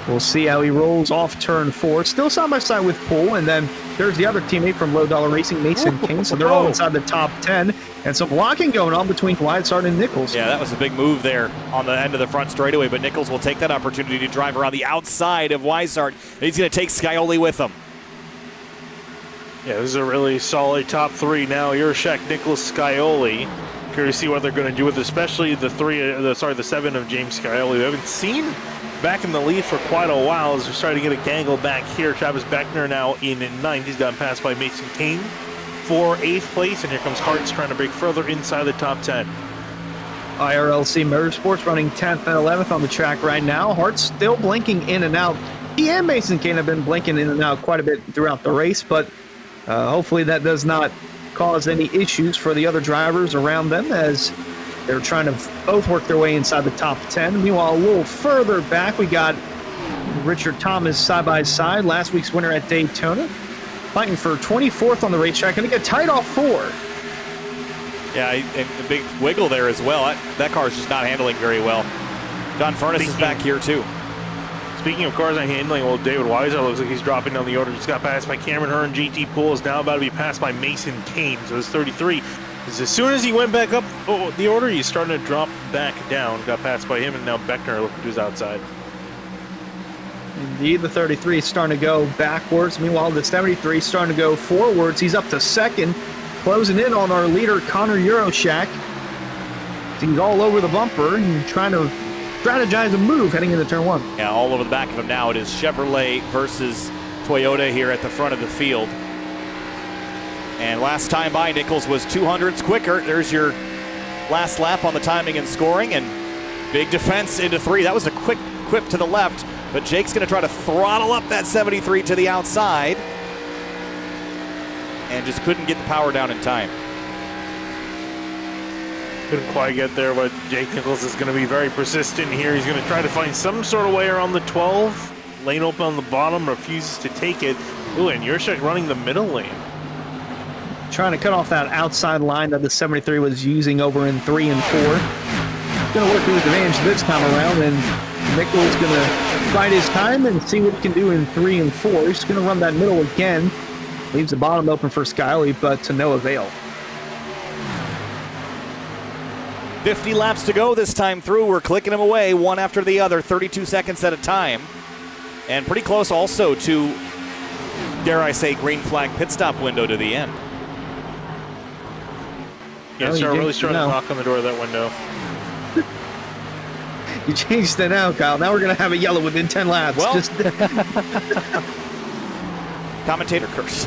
we'll see how he rolls off turn 4. Still side by side with Poole, and then there's the other teammate from Low Dollar Racing, Mason King. So they're all inside the top 10, and some blocking going on between Weishart and Nichols. Yeah, that was a big move there on the end of the front straightaway, but Nichols will take that opportunity to drive around the outside of Weishart, and he's going to take Scioli with him. Yeah, this is a really solid top 3 now. Euroshack, Nicholas, Scioli. Curious to see what they're going to do with it, especially the 7 of James Scioli. We haven't seen back in the lead for quite a while as we're starting to get a gangle back here. Travis Beckner now in 9th. He's gotten passed by Mason Kane for 8th place, and here comes Hartz trying to break further inside the top 10. IRLC Motorsports running 10th and 11th on the track right now. Hart's still blinking in and out. He and Mason Kane have been blinking in and out quite a bit throughout the race, but Hopefully that does not cause any issues for the other drivers around them as they're trying to both work their way inside the top 10. Meanwhile, a little further back, we got Richard Thomas side by side, last week's winner at Daytona, fighting for 24th on the racetrack, going to get tight off 4. Yeah, and a big wiggle there as well. That car is just not handling very well. John Furness is back here too. Speaking of cars not handling, well, David Weiser looks like he's dropping down the order. Just got passed by Cameron Hearn. JT Poole is now about to be passed by Mason Kane. So it's 33. As soon as he went back up the order, he's starting to drop back down. Got passed by him, and now Beckner looking to his outside. Indeed, the 33 is starting to go backwards. Meanwhile, the 73 is starting to go forwards. He's up to second, closing in on our leader, Connor Euroshak. He's all over the bumper and trying to strategize a move heading into turn 1. Yeah, all over the back of him now. It is Chevrolet versus Toyota here at the front of the field. And last time by, Nichols was 200ths quicker. There's your last lap on the timing and scoring, and big defense into 3. That was a quick quip to the left, but Jake's going to try to throttle up that 73 to the outside and just couldn't get the power down in time. Couldn't quite get there, but Jake Nichols is going to be very persistent here. He's going to try to find some sort of way around the 12. Lane open on the bottom, refuses to take it. Ooh, and Yurshak running the middle lane. Trying to cut off that outside line that the 73 was using over in 3 and 4. Going to work to his advantage this time around, and Nichols going to bide his time and see what he can do in 3 and 4. He's going to run that middle again. Leaves the bottom open for Skyley, but to no avail. 50 laps to go this time through. We're clicking them away one after the other, 32 seconds at a time. And pretty close also to, dare I say, green flag pit stop window to the end. Yeah, really starting to knock on the door of that window. You changed it now, Kyle. Now we're going to have a yellow within 10 laps. Well, commentator curse.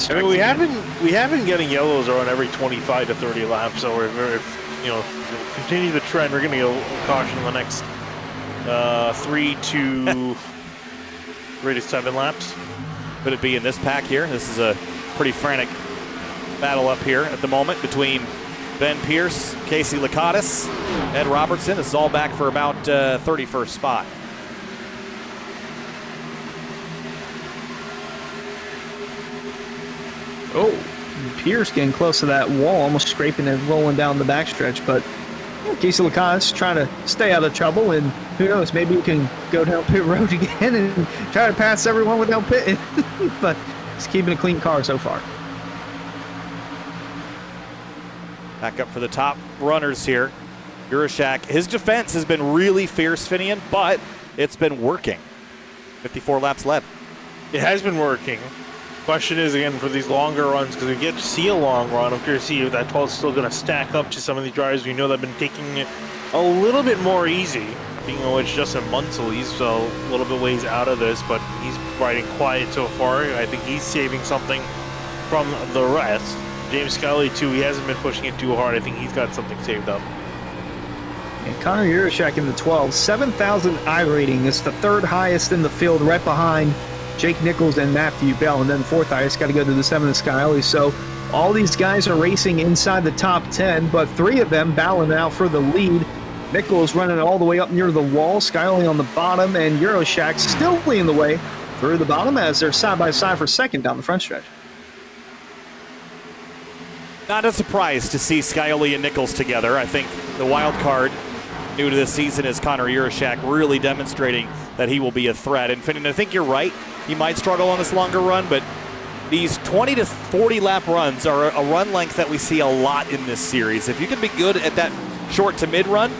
I mean, we have been getting yellows around every 25 to 30 laps, so if continue the trend, we're going to go caution in the next 3 to 7 laps. Could it be in this pack here? This is a pretty frantic battle up here at the moment between Ben Pierce, Casey Lakatos, Ed Robertson. This is all back for about 31st spot. Oh, Pierce getting close to that wall, almost scraping and rolling down the backstretch. But Casey Lakatos trying to stay out of trouble, and who knows, maybe he can go down pit road again and try to pass everyone without pitting. But he's keeping a clean car so far. Back up for the top runners here. Euroshak, his defense has been really fierce, Finian, but it's been working. 54 laps left. It has been working. Question is, again, for these longer runs, because we get to see a long run, I'm curious to see if that 12 is still going to stack up to some of these drivers. We know they've been taking it a little bit more easy. Being it's Justin Munsell, he's a little bit ways out of this, but he's riding quiet so far. I think he's saving something from the rest. James Skyley, too, he hasn't been pushing it too hard. I think he's got something saved up. And Connor Euroshak in the 12, 7,000 I rating. It's the third highest in the field, right behind Jake Nichols and Matthew Bell. And then fourth highest, got to go to the 7 of Skyley. So all these guys are racing inside the top 10, but 3 of them battling out for the lead. Nichols running all the way up near the wall, Skyley on the bottom, and Euroshak still leading the way through the bottom as they're side by side for second down the front stretch. Not a surprise to see Skyley and Nichols together. I think the wild card new to this season is Connor Euroshak really demonstrating that he will be a threat. And I think you're right. He might struggle on this longer run, but these 20 to 40 lap runs are a run length that we see a lot in this series. If you can be good at that short to mid run,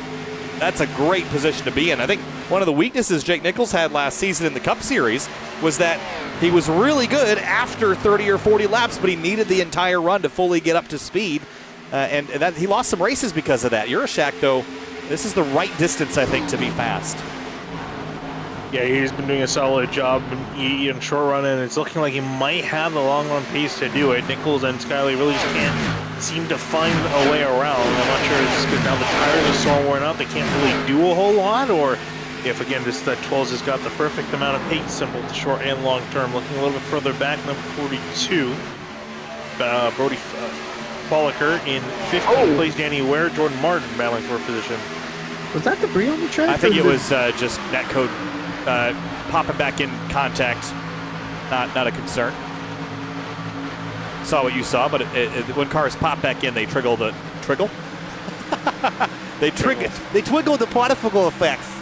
that's a great position to be in. I think one of the weaknesses Jake Nichols had last season in the Cup Series was that he was really good after 30 or 40 laps, but he needed the entire run to fully get up to speed. And that he lost some races because of that. Euroshak, though, this is the right distance, I think, to be fast. Yeah, he's been doing a solid job in short run, and it's looking like he might have the long run pace to do it. Nichols and Skyley really just can't seem to find a way around. I'm not sure it's because now the tires are so worn out they can't really do a whole lot, or if again that 12's just got the perfect amount of pace in both the short and long term. Looking a little bit further back, number 42, Brody Bolliker in 15th place. Danny Ware, Jordan Martin battling for a position. Was that debris on the track? I think it was just netcode popping back in contact. Not a concern. Saw what you saw, but when cars pop back in, they triggle the triggle. They twiggle the particle effects.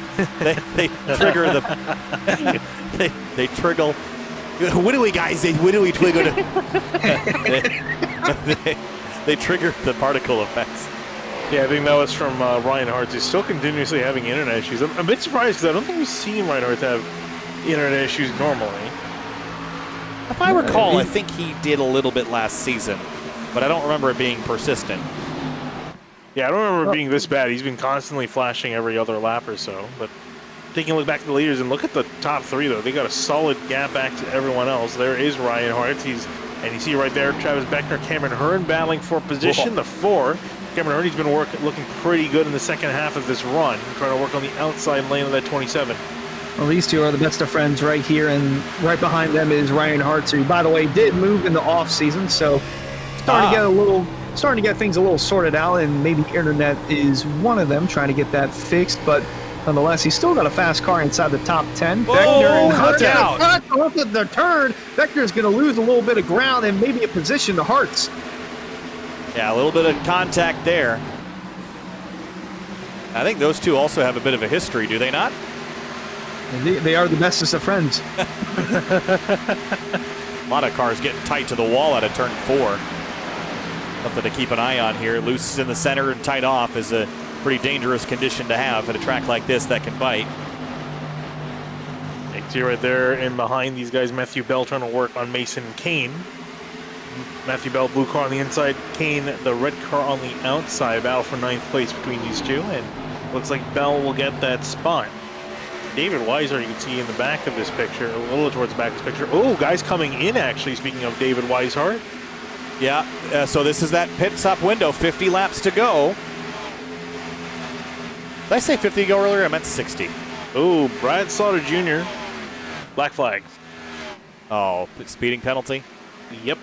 they trigger the. they triggle. What do we guys say? What do we twiggle? They trigger the particle effects. Yeah, I think that was from Ryan Hart, who's still continuously having internet issues. I'm a bit surprised because I don't think we've seen Ryan Hart have internet issues normally. If I recall, I think he did a little bit last season, but I don't remember it being persistent. Yeah, I don't remember it being this bad. He's been constantly flashing every other lap or so. But taking a look back at the leaders and look at the top three, though, they got a solid gap back to everyone else. There is Ryan Hart. And you see right there, Travis Beckner, Cameron Hearn battling for position. Whoa. The 4. Cameron Hearn, he's been looking pretty good in the second half of this run, trying to work on the outside lane of that 27. Well, these two are the best of friends right here, and right behind them is Ryan Hart, who, by the way, did move in the off season, so starting to get things a little sorted out, and maybe internet is one of them, trying to get that fixed, but nonetheless, he's still got a fast car inside the top 10. Whoa, Beckner and Hart out. off of the turn. Beckner's going to lose a little bit of ground and maybe a position to Hart's. Yeah, a little bit of contact there. I think those two also have a bit of a history, do they not? They are the bestest of friends. A lot of cars getting tight to the wall out of turn 4. Something to keep an eye on here. Loose in the center and tight off is a pretty dangerous condition to have at a track like this that can bite. You see right there and behind these guys, Matthew Bell trying to work on Mason Kane. Matthew Bell, blue car on the inside, Kane, the red car on the outside. Battle for 9th place between these two, and looks like Bell will get that spot. David Weiser, you can see in the back of this picture, a little towards the back of this picture. Oh, guys coming in, actually, speaking of David Weishart. Yeah, so this is that pit stop window, 50 laps to go. Did I say 50 to go earlier? I meant 60. Oh, Brad Slaughter Jr., black flag. Oh, speeding penalty? Yep.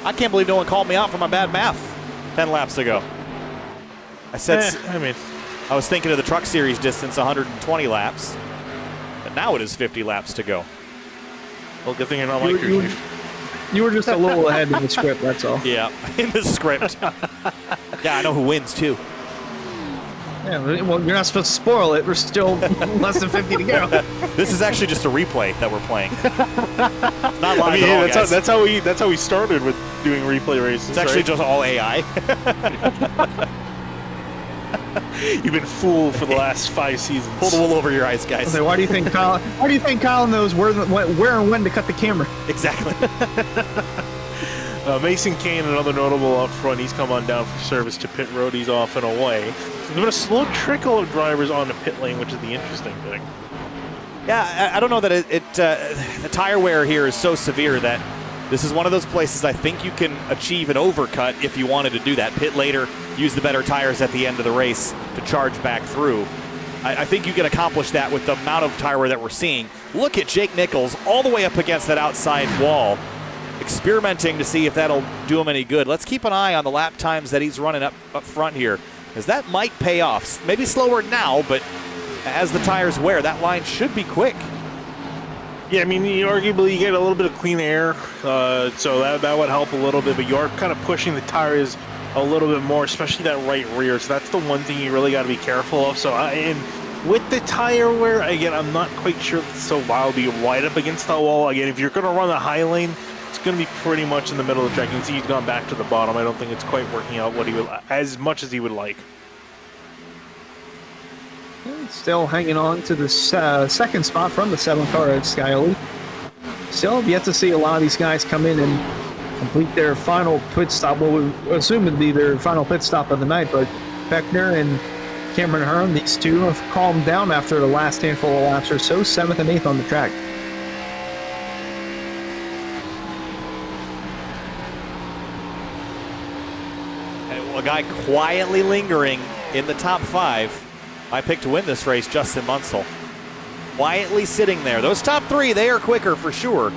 I can't believe no one called me out for my bad math 10 laps ago. I said, I was thinking of the Truck Series distance, 120 laps, but now it is 50 laps to go. Well, good thing you're not like your You were just a little ahead in the script, that's all. Yeah, in the script. Yeah, I know who wins, too. Yeah, well, you're not supposed to spoil it. We're still less than 50 to go. This is actually just a replay that we're playing. Not live hey, at all, guys. that's how we started with doing replay races. It's actually just all AI. You've been fooled for the last 5 seasons. Pull the wool over your eyes, guys. Okay, why do you think Kyle knows where and when to cut the camera? Exactly. Mason Kane, another notable up front. He's come on down for service to pit road. He's off and away. There's been a slow trickle of drivers on the pit lane, which is the interesting thing. Yeah, I don't know that the tire wear here is so severe that this is one of those places I think you can achieve an overcut if you wanted to do that. Pit later, use the better tires at the end of the race to charge back through. I think you can accomplish that with the amount of tire wear that we're seeing. Look at Jake Nichols all the way up against that outside wall, experimenting to see if that'll do him any good. Let's keep an eye on the lap times that he's running up front here, because that might pay off. Maybe slower now, but as the tires wear, that line should be quick. Yeah, I mean, arguably you get a little bit of clean air, so that would help a little bit, but you are kind of pushing the tires a little bit more, especially that right rear, so that's the one thing you really got to be careful of. So, and with the tire wear, again, I'm not quite sure it's so wildly right up against the wall. Again, if you're going to run the high lane, it's going to be pretty much in the middle of the track. You can see he's gone back to the bottom. I don't think it's quite working out as much as he would like. Still hanging on to the second spot from the 7th car at Skyly. Still have yet to see a lot of these guys come in and complete their final pit stop. Well, we assume it'd be their final pit stop of the night, but Beckner and Cameron Hearn, these two have calmed down after the last handful of laps or so, 7th and 8th on the track. A guy quietly lingering in the top 5, I picked to win this race, Justin Munsell. Quietly sitting there. Those top 3, they are quicker for sure.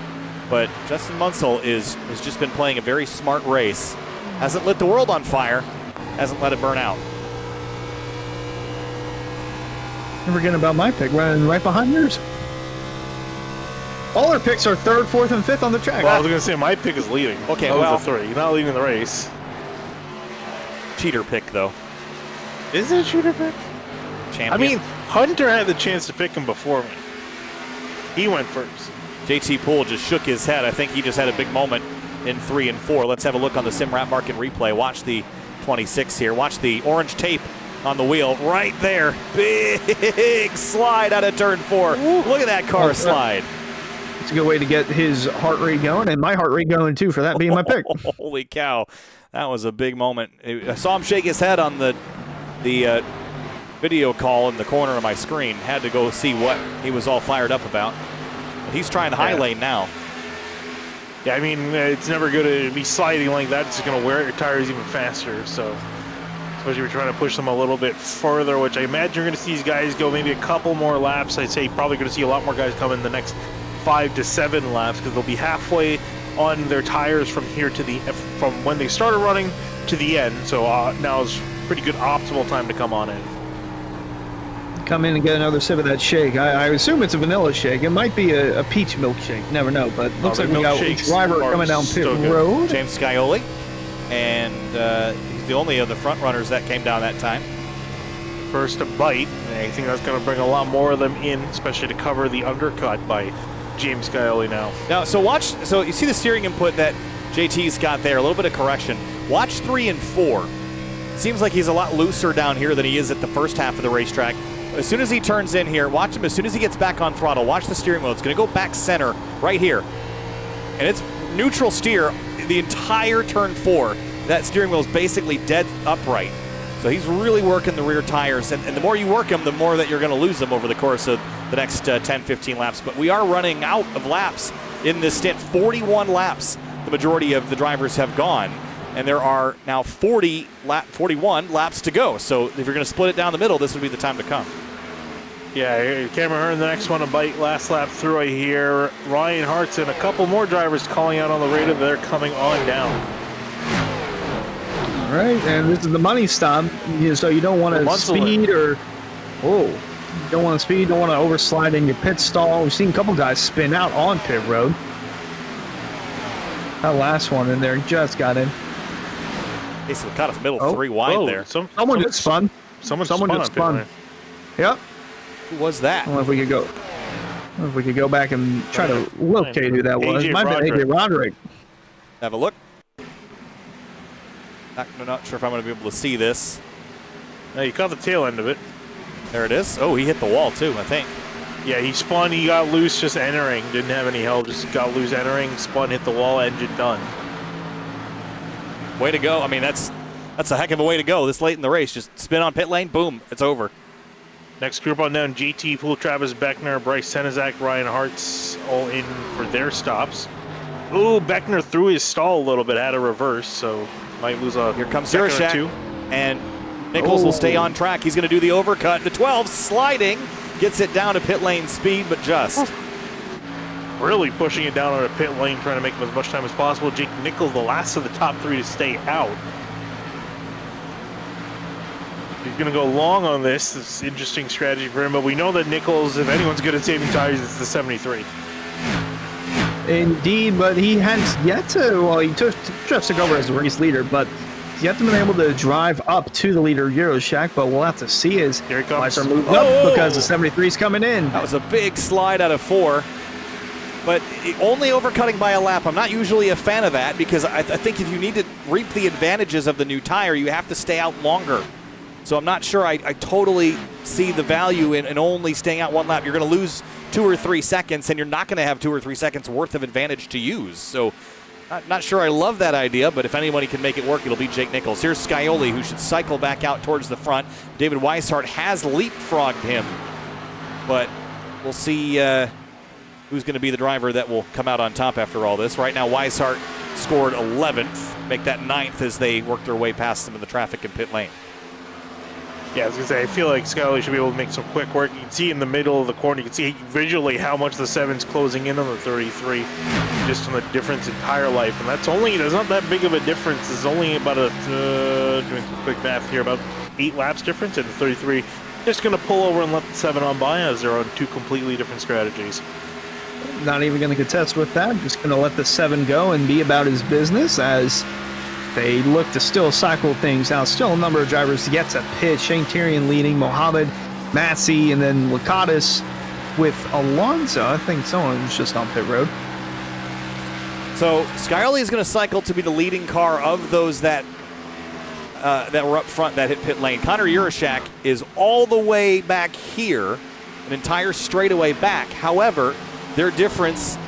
But Justin Munsell has just been playing a very smart race. Hasn't lit the world on fire. Hasn't let it burn out. Don't forget about my pick, running right behind yours. All our picks are 3rd, 4th, and 5th on the track. Well, I was going to say my pick is leading. Okay, that well, was the 3. You're not leading the race. Cheater pick, though. Is it a shooter pick? Champion. I mean, Hunter had the chance to pick him before me. He went first. JT Poole just shook his head. I think he just had a big moment in 3 and 4. Let's have a look on the Sim Wrap Market replay. Watch the 26 here. Watch the orange tape on the wheel right there. Big slide out of turn 4. Look at that car slide. It's a good way to get his heart rate going, and my heart rate going too, for that being my pick. Holy cow. That was a big moment. I saw him shake his head on the video call in the corner of my screen. Had to go see what he was all fired up about. But he's trying the high lane now. Yeah, I mean, it's never good to be sliding like that. It's going to wear your tires even faster. So, especially if you're trying to push them a little bit further, which I imagine you're going to see these guys go maybe a couple more laps. I'd say probably going to see a lot more guys come in the next 5 to 7 laps, because they'll be halfway on their tires from here to from when they started running to the end. So now is pretty good optimal time to come on in. Come in and get another sip of that shake. I assume it's a vanilla shake. It might be a peach milkshake. Never know. But looks like we got a driver coming down pit road. James Scioli. And he's the only of the front runners that came down that time. First to bite. And I think that's going to bring a lot more of them in, especially to cover the undercut by James Scioli now. Now, so you see the steering input that JT's got there, a little bit of correction. Watch 3 and 4. Seems like he's a lot looser down here than he is at the first half of the racetrack. As soon as he turns in here, watch him as soon as he gets back on throttle. Watch the steering wheel. It's going to go back center right here. And it's neutral steer the entire turn 4. That steering wheel is basically dead upright. So he's really working the rear tires. And the more you work them, the more that you're going to lose them over the course of the next 10, 15 laps. But we are running out of laps in this stint. 41 laps the majority of the drivers have gone. And there are now 41 laps to go. So if you're going to split it down the middle, this would be the time to come. Yeah, Cameron Hearn, the next one to bite last lap through right here. Ryan Hartz and a couple more drivers calling out on the radar. They're coming on down. All right, and this is the money stop. So you don't want to speed or, you don't want to speed, don't want to overslide in your pit stall. We've seen a couple guys spin out on pit road. That last one in there just got in. Basically caught us middle 3 wide there. Someone just spun. Someone just spun. Yep. Who was that? I don't know if we could go back and try to locate who that was. Might have been AJ Roderick. Have a look. Not sure if I'm going to be able to see this. No, you caught the tail end of it. There it is. Oh, he hit the wall too, I think. Yeah, he spun, he got loose just entering. Didn't have any help, just got loose entering, spun, hit the wall, engine done. Way to go. I mean, that's a heck of a way to go this late in the race. Just spin on pit lane, boom, it's over. Next group on down, JT Poole, Travis Beckner, Bryce Senezak, Ryan Hartz, all in for their stops. Ooh, Beckner threw his stall a little bit, had a reverse, so might lose a Here comes second Zurashek, or two. and Nichols will stay on track. He's going to do the overcut. The 12 sliding, gets it down to pit lane speed, but just. Really pushing it down on a pit lane, trying to make him as much time as possible. Jake Nichols, the last of the top 3 to stay out. He's going to go long on this. It's an interesting strategy for him, but we know that Nichols, if anyone's good at saving tires, it's the 73. Indeed, but he has yet to, well, he just took over as the race leader, but he's yet to been able to drive up to the leader, Euroshak, but we'll have to see as Here he comes. Weiser moves up because the 73 is coming in. That was a big slide out of 4. But only overcutting by a lap. I'm not usually a fan of that because I think if you need to reap the advantages of the new tire, you have to stay out longer. So I'm not sure I totally see the value in only staying out 1 lap. You're going to lose 2 or 3 seconds, and you're not going to have 2 or 3 seconds worth of advantage to use. So not sure I love that idea, but if anybody can make it work, it'll be Jake Nichols. Here's Scioli, who should cycle back out towards the front. David Weishart has leapfrogged him, but we'll see who's going to be the driver that will come out on top after all this. Right now, Weishart scored 11th, make that 9th as they work their way past some of the traffic in pit lane. Yeah, I was gonna say, I feel like Scully should be able to make some quick work. You can see in the middle of the corner, you can see visually how much the 7's closing in on the 33, just on the difference in tire life. And there's not that big of a difference. There's only about doing some quick math here, about 8 laps difference, and the 33 just gonna pull over and let the 7 on by as they're on 2 completely different strategies. Not even going to contest with that. Just going to let the 7 go and be about his business as they look to still cycle things out. Still a number of drivers to get to pit. Shane Tyrion leading, Mohamed, Massey, and then Lakatos with Alonso. I think someone was just on pit road. So Scioli is going to cycle to be the leading car of those that were up front that hit pit lane. Connor Urashak is all the way back here, an entire straightaway back. However, their difference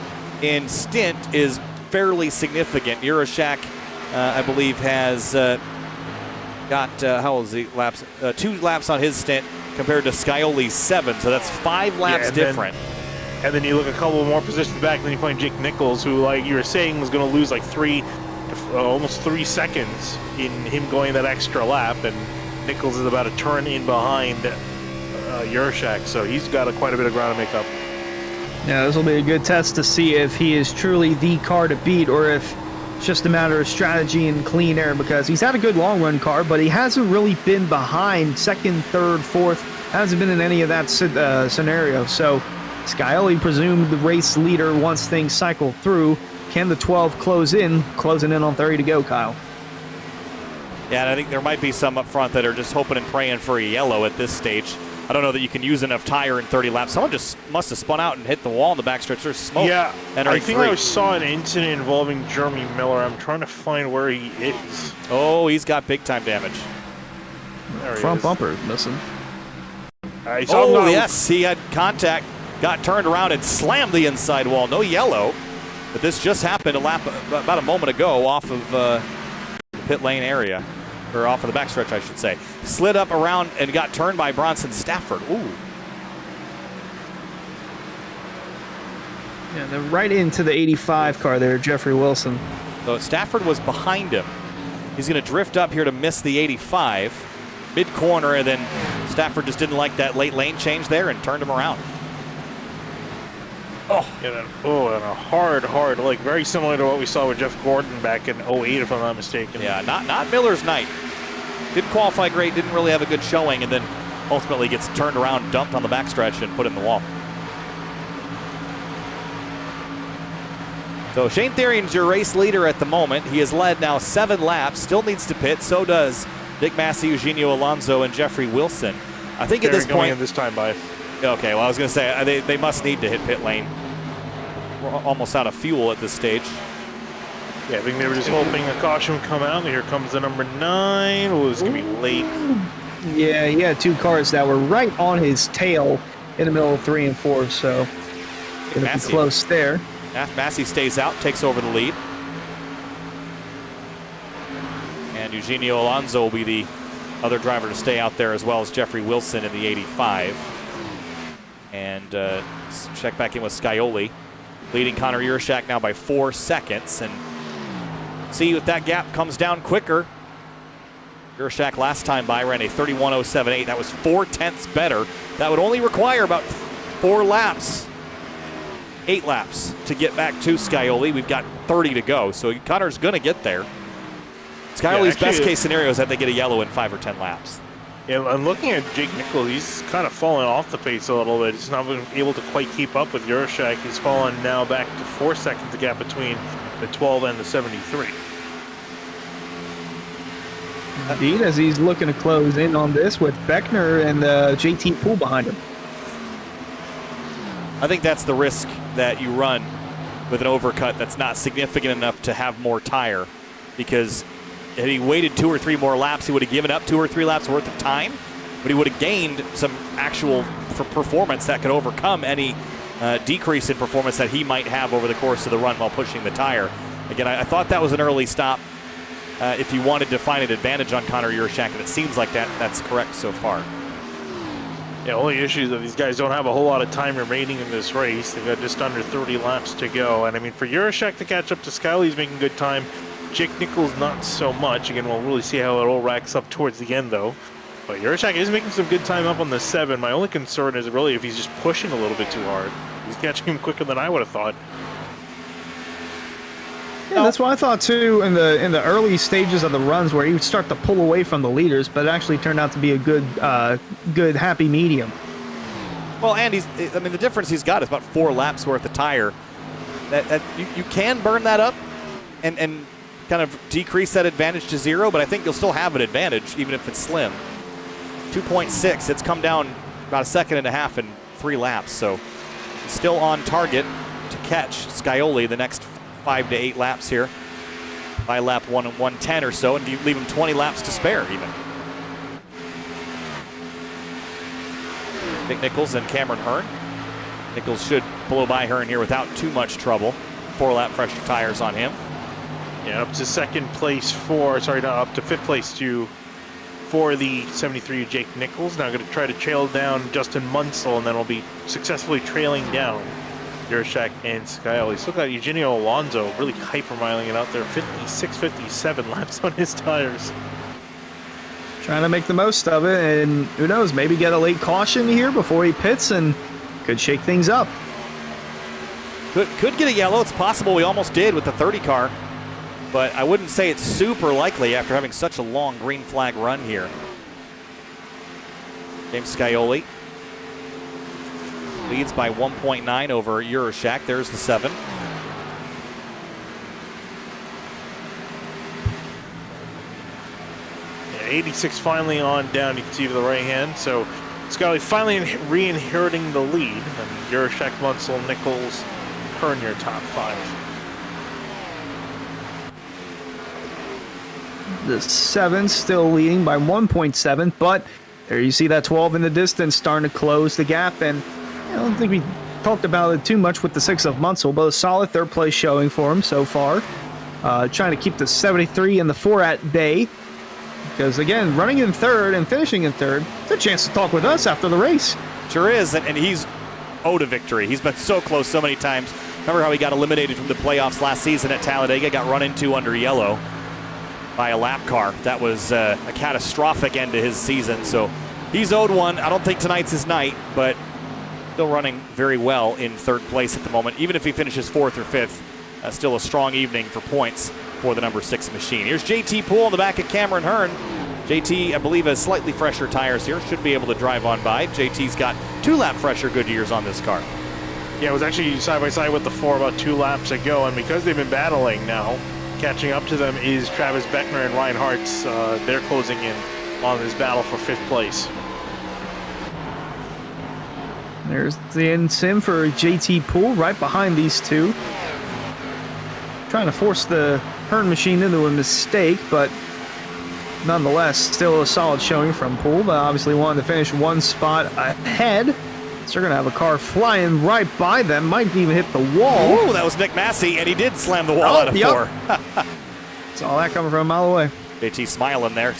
in stint is fairly significant. Urashak, I believe, has got, how old is he? Laps? 2 laps on his stint compared to Scioli's 7, so that's 5 laps different. And then you look a couple more positions back, and then you find Jake Nichols, who, like you were saying, was going to lose like almost 3 seconds in him going that extra lap, and Nichols is about a turn in behind Urashak, so he's got quite a bit of ground to make up. Yeah, this will be a good test to see if he is truly the car to beat or if it's just a matter of strategy and clean air, because he's had a good long run car, but he hasn't really been behind second, third, fourth, hasn't been in any of that scenario. So Scioli presumed the race leader once things cycle through. Can the 12 closing in on 30 to go, Kyle? Yeah, and I think there might be some up front that are just hoping and praying for a yellow at this stage. I don't know that you can use enough tire in 30 laps. Someone just must have spun out and hit the wall in the backstretch. There's smoke. Yeah, I think I saw an incident involving Jeremy Miller. I'm trying to find where he is. Oh, he's got big time damage. Front bumper missing. Oh, yes, he had contact, got turned around and slammed the inside wall. No yellow, but this just happened about a moment ago off of the pit lane area. Or off of the backstretch, I should say. Slid up around and got turned by Bronson Stafford. Ooh. Yeah, they're right into the 85 car there, Jeffrey Wilson. So Stafford was behind him. He's going to drift up here to miss the 85. Mid-corner, and then Stafford just didn't like that late lane change there and turned him around. And a hard, like very similar to what we saw with Jeff Gordon back in 08, if I'm not mistaken. Yeah, not Miller's night. Didn't qualify great, didn't really have a good showing, and then ultimately gets turned around, dumped on the backstretch, and put in the wall. So Shane Therion's your race leader at the moment. He has led now 7 laps, still needs to pit. So does Nick Massey, Eugenio Alonso, and Jeffrey Wilson. I think at this point, this time by. Okay, well, I was going to say they must need to hit pit lane. We're almost out of fuel at this stage. Yeah, I think they were just hoping a caution would come out. Here comes the number 9. Oh, it's going to be late. Yeah, he had 2 cars that were right on his tail in the middle of 3 and 4, so going to be close there. Massey stays out, takes over the lead. And Eugenio Alonso will be the other driver to stay out there, as well as Jeffrey Wilson in the 85. And check back in with Scioli. Leading Connor Urashak now by 4 seconds. And see if that gap comes down quicker. Urashak last time by ran a 31.078. That was 4/10 better. That would only require about 4 laps, 8 laps to get back to Scioli. We've got 30 to go, so Connor's going to get there. Scioli's best case scenario is that they get a yellow in 5 or 10 laps. Yeah, I'm looking at Jake Nichols. He's kind of fallen off the pace a little bit. He's not been able to quite keep up with Urashak. He's fallen now back to 4 seconds, the gap between the 12 and the 73. Indeed, as he's looking to close in on this with Beckner and the JT Poole behind him. I think that's the risk that you run with an overcut that's not significant enough to have more tire, because had he waited 2 or 3 more laps, he would have given up 2 or 3 laps worth of time, but he would have gained some actual performance that could overcome any decrease in performance that he might have over the course of the run while pushing the tire. Again, I thought that was an early stop if he wanted to find an advantage on Connor Urashak, and it seems like that's correct so far. Yeah, only issue is that these guys don't have a whole lot of time remaining in this race. They've got just under 30 laps to go. And I mean, for Urashak to catch up to Scioli, he's making good time. Jake Nichols, not so much. Again, we'll really see how it all racks up towards the end, though. But Yurchak is making some good time up on the 7. My only concern is really if he's just pushing a little bit too hard. He's catching him quicker than I would have thought. Yeah, that's what I thought too in the early stages of the runs where he would start to pull away from the leaders, but it actually turned out to be a good happy medium. Well, and the difference he's got is about 4 laps worth of tire. That you can burn that up and kind of decrease that advantage to 0, but I think you'll still have an advantage even if it's slim. 2.6, it's come down about 1.5 seconds in 3 laps, so still on target to catch Scioli the next 5 to 8 laps here. By lap 110 or so, and you leave him 20 laps to spare even. Nick Nichols and Cameron Hearn. Nichols should blow by Hearn here without too much trouble. 4-lap fresher tires on him. Yeah, up to fifth place for the 73 Jake Nichols. Now going to try to trail down Justin Munsell, and then we'll be successfully trailing down Yurchak and Scioli. Still got Eugenio Alonso really hypermiling it out there. 56, 57 laps on his tires. Trying to make the most of it, and who knows, maybe get a late caution here before he pits and could shake things up. Could get a yellow. It's possible we almost did with the 30 car, but I wouldn't say it's super likely after having such a long green flag run here. James Scioli leads by 1.9 over Yurchak. There's the 7. Yeah, 86 finally on down. You can see to the right hand. So Scioli finally re-inheriting the lead. And Yurchak, Munsell, Nichols, Hearn your top 5. The 7 still leading by 1.7, but there you see that 12 in the distance starting to close the gap, and I don't think we talked about it too much with the 6 of Munsell, but a solid third place showing for him so far. Trying to keep the 73 and the 4 at bay, because again, running in third and finishing in third, it's a chance to talk with us after the race. Sure is, and he's owed a victory. He's been so close so many times. Remember how he got eliminated from the playoffs last season at Talladega, got run into under yellow by a lap car. That was a catastrophic end to his season, so he's owed one. I don't think tonight's his night, but still running very well in third place at the moment. Even if he finishes 4th or 5th, still a strong evening for points for the number 6 machine. Here's JT Poole in the back of Cameron Hearn. JT, I believe, has slightly fresher tires here. Should be able to drive on by. JT's got 2-lap fresher Goodyears on this car. Yeah, it was actually side by side with the 4 about 2 laps ago, and because they've been battling now, catching up to them is Travis Beckner and Ryan Hartz. They're closing in on this battle for 5th place. There's the sim for JT Poole right behind these two. Trying to force the Hearn machine into a mistake, but nonetheless, still a solid showing from Poole, but obviously wanted to finish 1 spot ahead. So they're going to have a car flying right by them, might even hit the wall. Ooh, that was Nick Massey, and he did slam the wall out of 4. Saw that coming from a mile away. JT smiling there.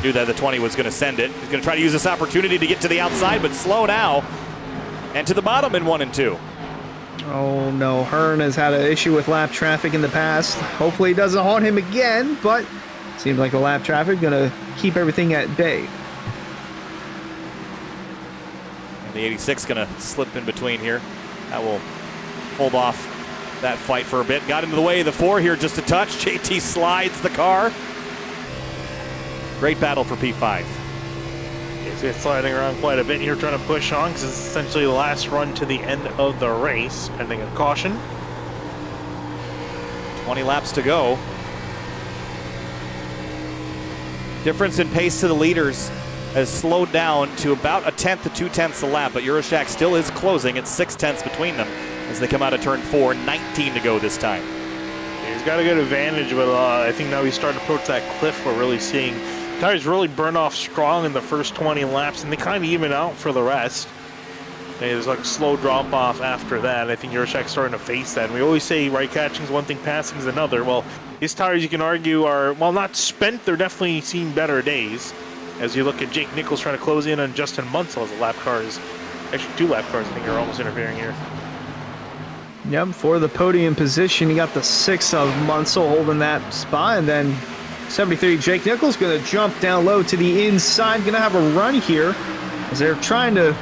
Knew that the 20 was going to send it. He's going to try to use this opportunity to get to the outside, but slow now. And to the bottom in 1 and 2. Oh no, Hearn has had an issue with lap traffic in the past. Hopefully it doesn't haunt him again, but seems like the lap traffic going to keep everything at bay. And the 86 going to slip in between here. That will hold off that fight for a bit. Got into the way of the 4 here just a touch. JT slides the car. Great battle for P5. It's sliding around quite a bit here, trying to push on because it's essentially the last run to the end of the race, pending a caution. 20 laps to go. Difference in pace to the leaders has slowed down to about 1/10 to 2/10 a lap, but Yurchak still is closing at 6/10 between them as they come out of turn 4, 19 to go this time. He's got a good advantage, but I think now he's starting to approach that cliff. We're really seeing tires really burn off strong in the first 20 laps, and they kind of even out for the rest. And there's like a slow drop off after that. I think Yurchak's starting to face that. And we always say right catching is one thing, passing is another. Well, his tires, you can argue, are, while not spent, they're definitely seen better days. As you look at Jake Nichols trying to close in on Justin Munsell as the lap cars, actually 2 lap cars, I think, are almost interfering here. Yep, for the podium position, you got the 6 of Munsell holding that spot, and then 73, Jake Nichols going to jump down low to the inside. Going to have a run here as they're trying to.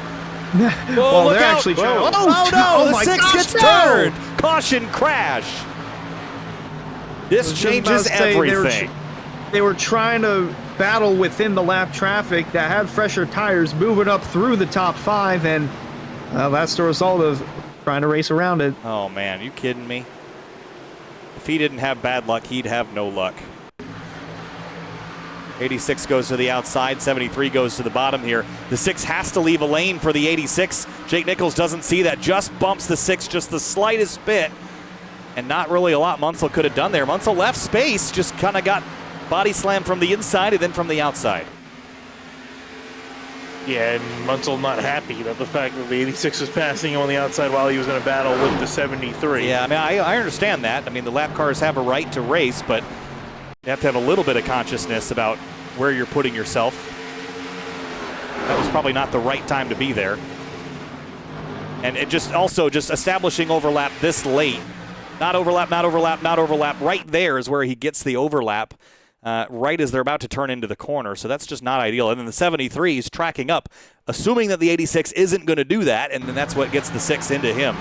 Well, they're actually trying. Oh, no, the my 6 gosh, gets no! turned. Caution crash. This changes everything. They were trying to battle within the lap traffic that had fresher tires, moving up through the top 5, and that's the result of trying to race around it. Oh, man, you kidding me? If he didn't have bad luck, he'd have no luck. 86 goes to the outside, 73 goes to the bottom here. The 6 has to leave a lane for the 86. Jake Nichols doesn't see that, just bumps the 6 just the slightest bit, and not really a lot Munsell could have done there. Munsell left space, just kind of got body slammed from the inside and then from the outside. Yeah, and Munsell not happy about the fact that the 86 was passing him on the outside while he was in a battle with the 73. Yeah, I mean, I understand that. I mean, the lap cars have a right to race, but you have to have a little bit of consciousness about where you're putting yourself. That was probably not the right time to be there. And it just establishing overlap this late. Not overlap, not overlap, not overlap. Right there is where he gets the overlap. Right as they're about to turn into the corner. So that's just not ideal. And then the 73 is tracking up, assuming that the 86 isn't going to do that, and then that's what gets the 6 into him.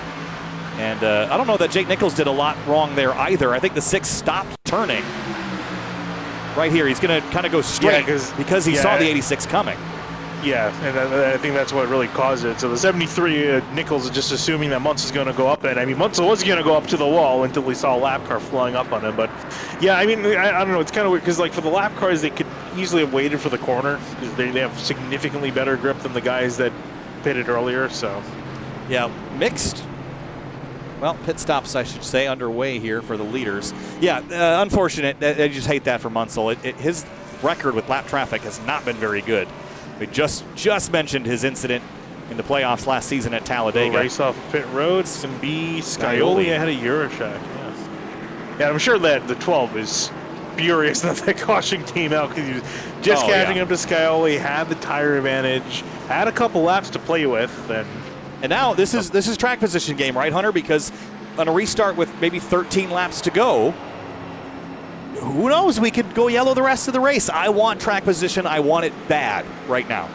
And I don't know that Jake Nichols did a lot wrong there either. I think the 6 stopped turning. Right here, he's going to kind of go straight because he saw the 86 coming. Yeah, and I think that's what really caused it. So the 73, Nichols is just assuming that Munsell's going to go up, and I mean, Munsell was going to go up to the wall until he saw a lap car flying up on him. But yeah, I mean, I don't know, it's kind of weird because like for the lap cars, they could easily have waited for the corner because they have significantly better grip than the guys that pitted earlier. So yeah, mixed. Well, pit stops, I should say, underway here for the leaders. Yeah, unfortunate. I just hate that for Munsell. His record with lap traffic has not been very good. We just mentioned his incident in the playoffs last season at Talladega. Race off pit road, some B, Scioli ahead of Eurotrack. Yeah, I'm sure that the 12 is furious that that caution came out because he was just catching up to Scioli, had the tire advantage, had a couple laps to play with, and now this is track position game, right, Hunter? Because on a restart with maybe 13 laps to go, who knows? We could go yellow the rest of the race. I want track position. I want it bad right now.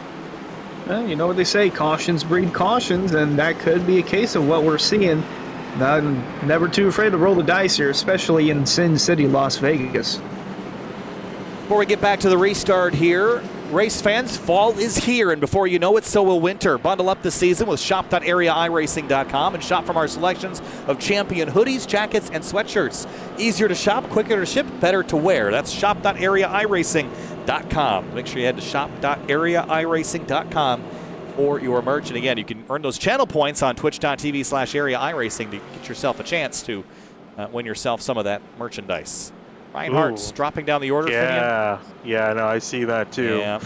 Well, you know what they say, cautions breed cautions, and that could be a case of what we're seeing. I'm never too afraid to roll the dice here, especially in Sin City, Las Vegas. Before we get back to the restart here, race fans, fall is here, and before you know it, so will winter. Bundle up this season with shop.areairacing.com and shop from our selections of champion hoodies, jackets, and sweatshirts. Easier to shop, quicker to ship, better to wear. That's shop.areairacing.com. Make sure you head to shop.areairacing.com for your merch. And again, you can earn those channel points on twitch.tv/areairacing to get yourself a chance to win yourself some of that merchandise. Ryan Hart's dropping down the order for him. Yeah, no, I see that too. Yeah.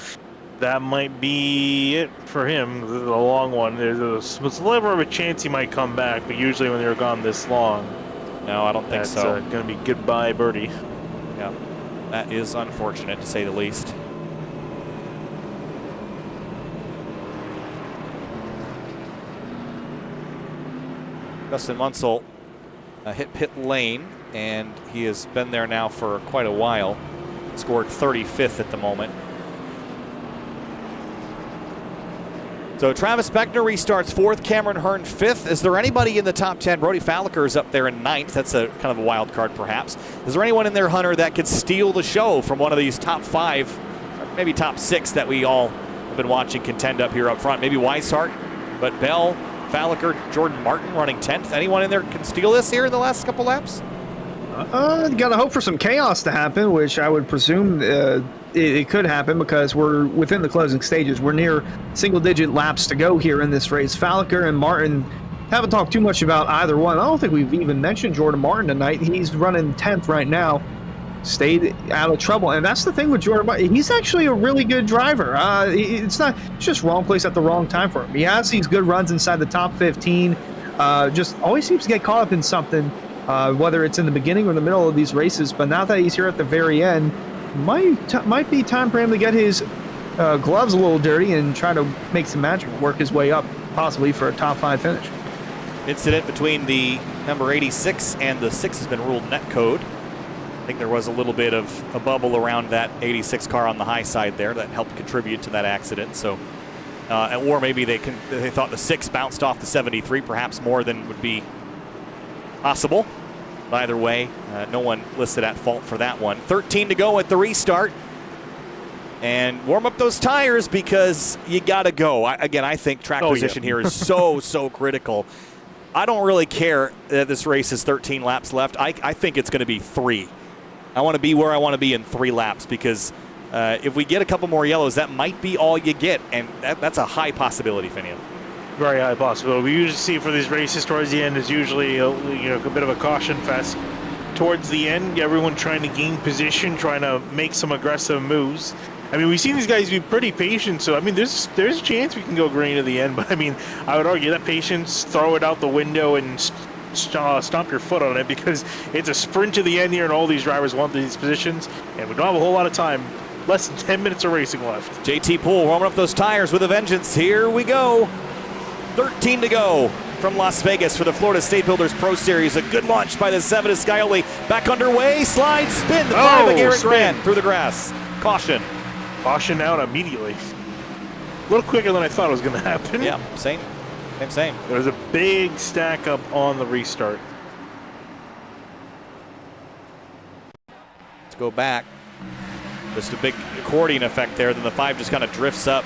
That might be it for him, the long one. There's a sliver of a chance he might come back, but usually when they're gone this long, no, I don't think so. That's going to be goodbye, birdie. Yeah, that is unfortunate to say the least. Justin Munsell hit pit lane, and he has been there now for quite a while. Scored 35th at the moment. So Travis Beckner restarts 4th, Cameron Hearn 5th. Is there anybody in the top 10? Brody Falliker is up there in 9th. That's a kind of a wild card, perhaps. Is there anyone in there, Hunter, that could steal the show from one of these top 5, or maybe top 6 that we all have been watching contend up here up front? Maybe Weishart, but Bell, Falliker, Jordan Martin running 10th. Anyone in there can steal this here in the last couple laps? Got to hope for some chaos to happen, which I would presume it could happen because we're within the closing stages. We're near single-digit laps to go here in this race. Falliker and Martin haven't talked too much about either one. I don't think we've even mentioned Jordan Martin tonight. He's running 10th right now. Stayed out of trouble, and that's the thing with Jordan Martin. He's actually a really good driver. It's just wrong place at the wrong time for him. He has these good runs inside the top 15. Just always seems to get caught up in something. Whether it's in the beginning or the middle of these races, but now that he's here at the very end, might be time for him to get his gloves a little dirty and try to make some magic, work his way up, possibly for a top 5 finish. Incident between the number 86 and the 6 has been ruled net code. I think there was a little bit of a bubble around that 86 car on the high side there that helped contribute to that accident. So, or maybe they thought the 6 bounced off the 73, perhaps more than would be possible. But either way, no one listed at fault for that one. 13 to go at the restart. And warm up those tires because you got to go. I think track position here is so critical. I don't really care that this race is 13 laps left. I think it's going to be 3. I want to be where I want to be in 3 laps because if we get a couple more yellows, that might be all you get, and that's a high possibility, Finian. Very high possibility. We usually see for these races towards the end is usually a bit of a caution fest. Towards the end, everyone trying to gain position, trying to make some aggressive moves. I mean, we've seen these guys be pretty patient, so I mean, there's a chance we can go green at the end. But I mean, I would argue that patience, throw it out the window and stomp your foot on it because it's a sprint to the end here, and all these drivers want these positions, and we don't have a whole lot of time. Less than 10 minutes of racing left. JT Poole warming up those tires with a vengeance. Here we go. 13 to go from Las Vegas for the Florida State Builders Pro Series. A good launch by the 7 of Scioli. Back underway. Slide spin. The 5 of Garrett Grant through the grass. Caution. Caution out immediately. A little quicker than I thought it was going to happen. Yeah, same. There was a big stack up on the restart. Let's go back. Just a big accordion effect there. Then the 5 just kind of drifts up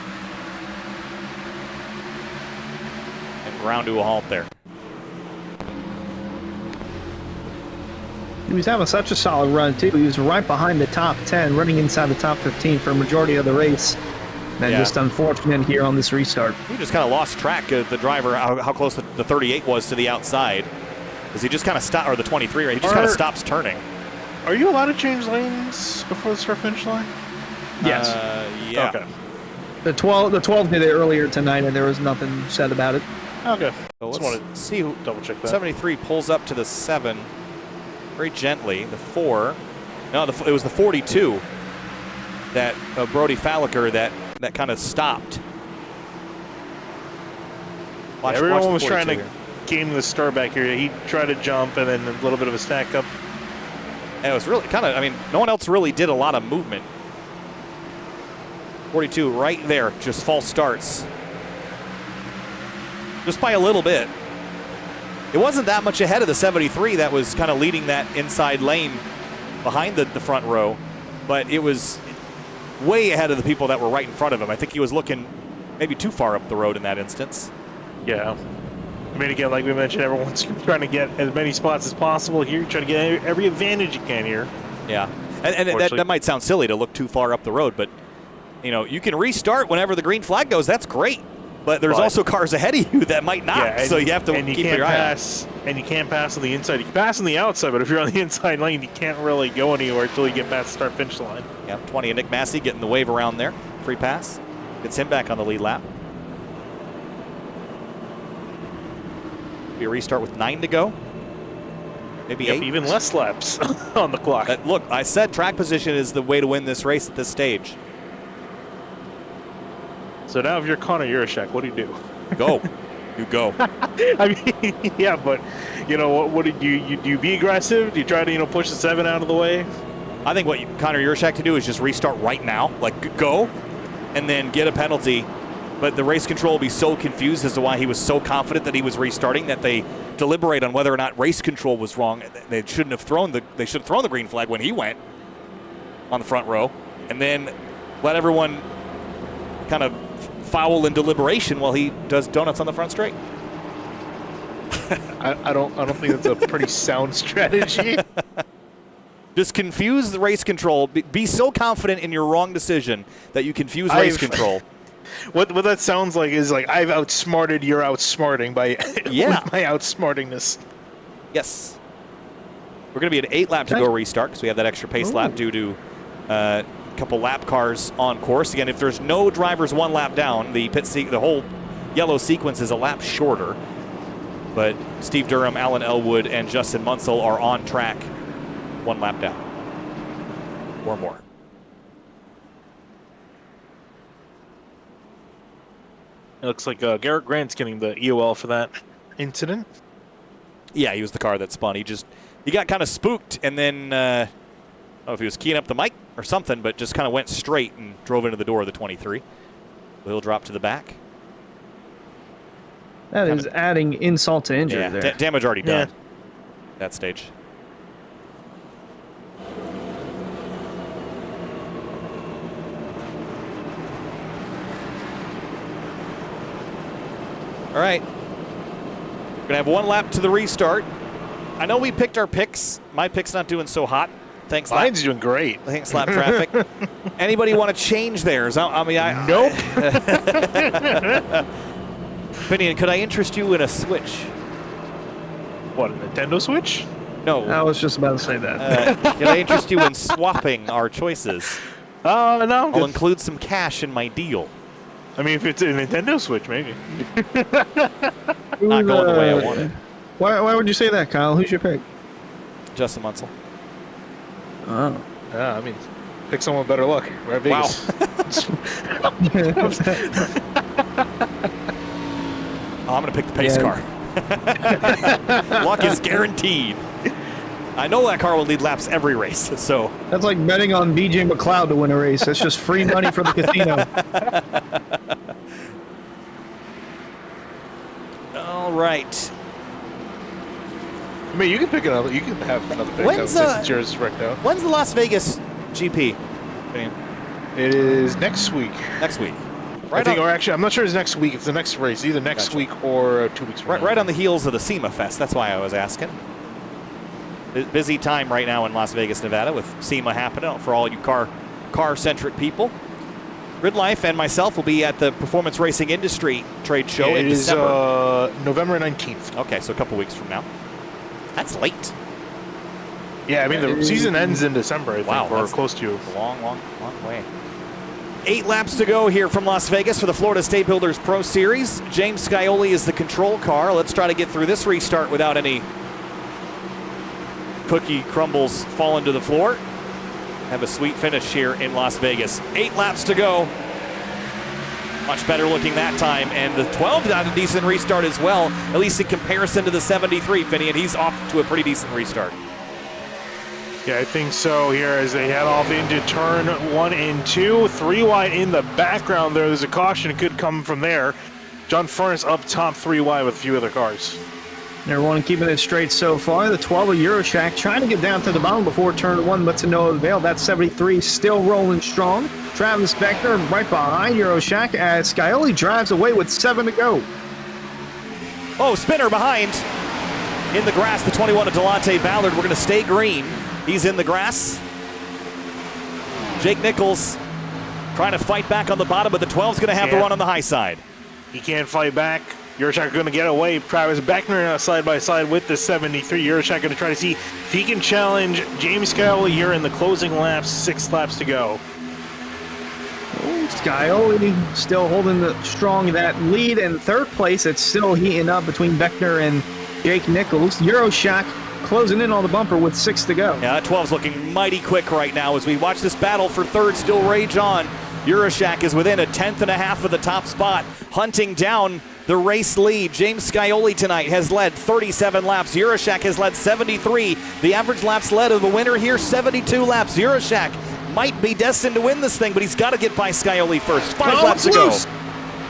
and ground to a halt there. He was having such a solid run, too. He was right behind the top 10, running inside the top 15 for a majority of the race. And just unfortunate here on this restart. He just kind of lost track of the driver, how close the 38 was to the outside. Because he just kind of stopped, or the 23, right? He just kind of stops turning. Are you allowed to change lanes before the start finish line? Yes. Yeah. Okay. The 12 did it earlier tonight, and there was nothing said about it. Okay. So let's see who. Double check that. 73 pulls up to the 7 very gently. The 4. No, it was the 42 that Brody Falliker that kind of stopped. Everyone was trying to game the start back here. He tried to jump and then a little bit of a stack up. And it was really kind of, I mean, no one else really did a lot of movement. 42 right there, just false starts. Just by a little bit. It wasn't that much ahead of the 73 that was kind of leading that inside lane behind the front row, but it was way ahead of the people that were right in front of him. I think he was looking maybe too far up the road in that instance. Yeah. I mean, again, like we mentioned, everyone's trying to get as many spots as possible here, trying to get every advantage you can here. Yeah. And that might sound silly to look too far up the road, but you can restart whenever the green flag goes. That's great. But there's also cars ahead of you that might not. Yeah, so you have to keep your eye on. And you can't pass on the inside. You can pass on the outside, but if you're on the inside lane, you can't really go anywhere until you get past the start-finish line. Yeah, 20 of Nick Massey getting the wave around there. Free pass. Gets him back on the lead lap. Be a restart with 9 to go. Maybe 8. Even less laps on the clock. Look, I said track position is the way to win this race at this stage. So now if you're Connor Yurashek, what do you do? Go. You go. I mean, yeah, but, what do you be aggressive? Do you try to, push the 7 out of the way? I think what Connor Yurashek to do is just restart right now. Like, go, and then get a penalty. But the race control will be so confused as to why he was so confident that he was restarting that they deliberate on whether or not race control was wrong. They should have thrown the green flag when he went on the front row, and then let everyone kind of foul in deliberation while he does donuts on the front straight. I don't think that's a pretty sound strategy. Just confuse the race control. Be so confident in your wrong decision that you confuse race control. What that sounds like is like I've outsmarted your outsmarting by with my outsmartingness. Yes. We're going to be an 8 lap to go restart because we have that extra pace lap due to a couple lap cars on course. Again, if there's no drivers 1 lap down, the whole yellow sequence is a lap shorter. But Steve Durham, Alan Elwood, and Justin Munsell are on track 1 lap down or more. It looks like Garrett Grant's getting the EOL for that incident. Yeah, he was the car that spun. He got kind of spooked and then know if he was keying up the mic or something, but just kind of went straight and drove into the door of the 23. Wheel drop to the back. That is adding insult to injury there. Damage already done. That stage. All right. We're going to have one lap to the restart. I know we picked our picks. My pick's not doing so hot. Thanks, Mine's doing great. Thanks, lap traffic. Anybody want to change theirs? Nope. Finian, could I interest you in a Switch? What, a Nintendo Switch? No. I was just about to say that. Can I interest you in swapping our choices? No. I'll include some cash in my deal. I mean, if it's a Nintendo Switch, maybe. Not going the way I wanted. Why would you say that, Kyle? Who's your pick? Justin Munsell. Oh. Yeah, I mean, pick someone with better luck. We're at Vegas. I'm going to pick the pace car. Luck is guaranteed. I know that car will lead laps every race, so. That's like betting on BJ McLeod to win a race. That's just free money for the casino. All right. I mean, you can pick another. You can have another pick. Since yours is right now. When's the Las Vegas GP? It is next week. Next week. Right. Or actually, I'm not sure it's next week. It's the next race, either next week or 2 weeks from now. Right on the heels of the SEMA Fest. That's why I was asking. Busy time right now in Las Vegas, Nevada, with SEMA happening for all you car-centric people. Grid Life and myself will be at the Performance Racing Industry Trade Show in December. It is November 19th. Okay, so a couple weeks from now. That's late. Yeah, I mean, the season ends in December, I think, or close to. A long way. 8 laps to go here from Las Vegas for the Florida State Builders Pro Series. James Scioli is the control car. Let's try to get through this restart without any cookie crumbles falling to the floor. Have a sweet finish here in Las Vegas. 8 laps to go. Much better looking that time. And the 12 got a decent restart as well, at least in comparison to the 73, Finian. He's off to a pretty decent restart. Yeah, I think so here as they head off into turn 1 and 2. 3 wide in the background there. There's a caution. It could come from there. John Furnace up top 3 wide with a few other cars. Everyone keeping it straight so far. The 12 of Euroshack trying to get down to the bottom before turn 1, but to no avail. That 73 still rolling strong. Travis Beckner right behind Euroshack as Scioli drives away with 7 to go. Oh, spinner behind. In the grass, the 21 of Delonte Ballard. We're going to stay green. He's in the grass. Jake Nichols trying to fight back on the bottom, but the 12's going to have the run on the high side. He can't fight back. Euroshack going to get away. Travis Beckner now side by side with the 73. Euroshack going to try to see if he can challenge James Scioli here in the closing laps. 6 laps to go. Scioli still holding strong that lead in third place. It's still heating up between Beckner and Jake Nichols. Euroshack closing in on the bumper with 6 to go. Yeah, that 12's looking mighty quick right now as we watch this battle for third still rage on. Euroshack is within a 1/10.5 of the top spot, hunting down the race lead. James Scioli tonight has led 37 laps. Euroshack has led 73. The average laps led of the winner here, 72 laps. Euroshack might be destined to win this thing, but he's got to get by Scioli first. 5 laps to go.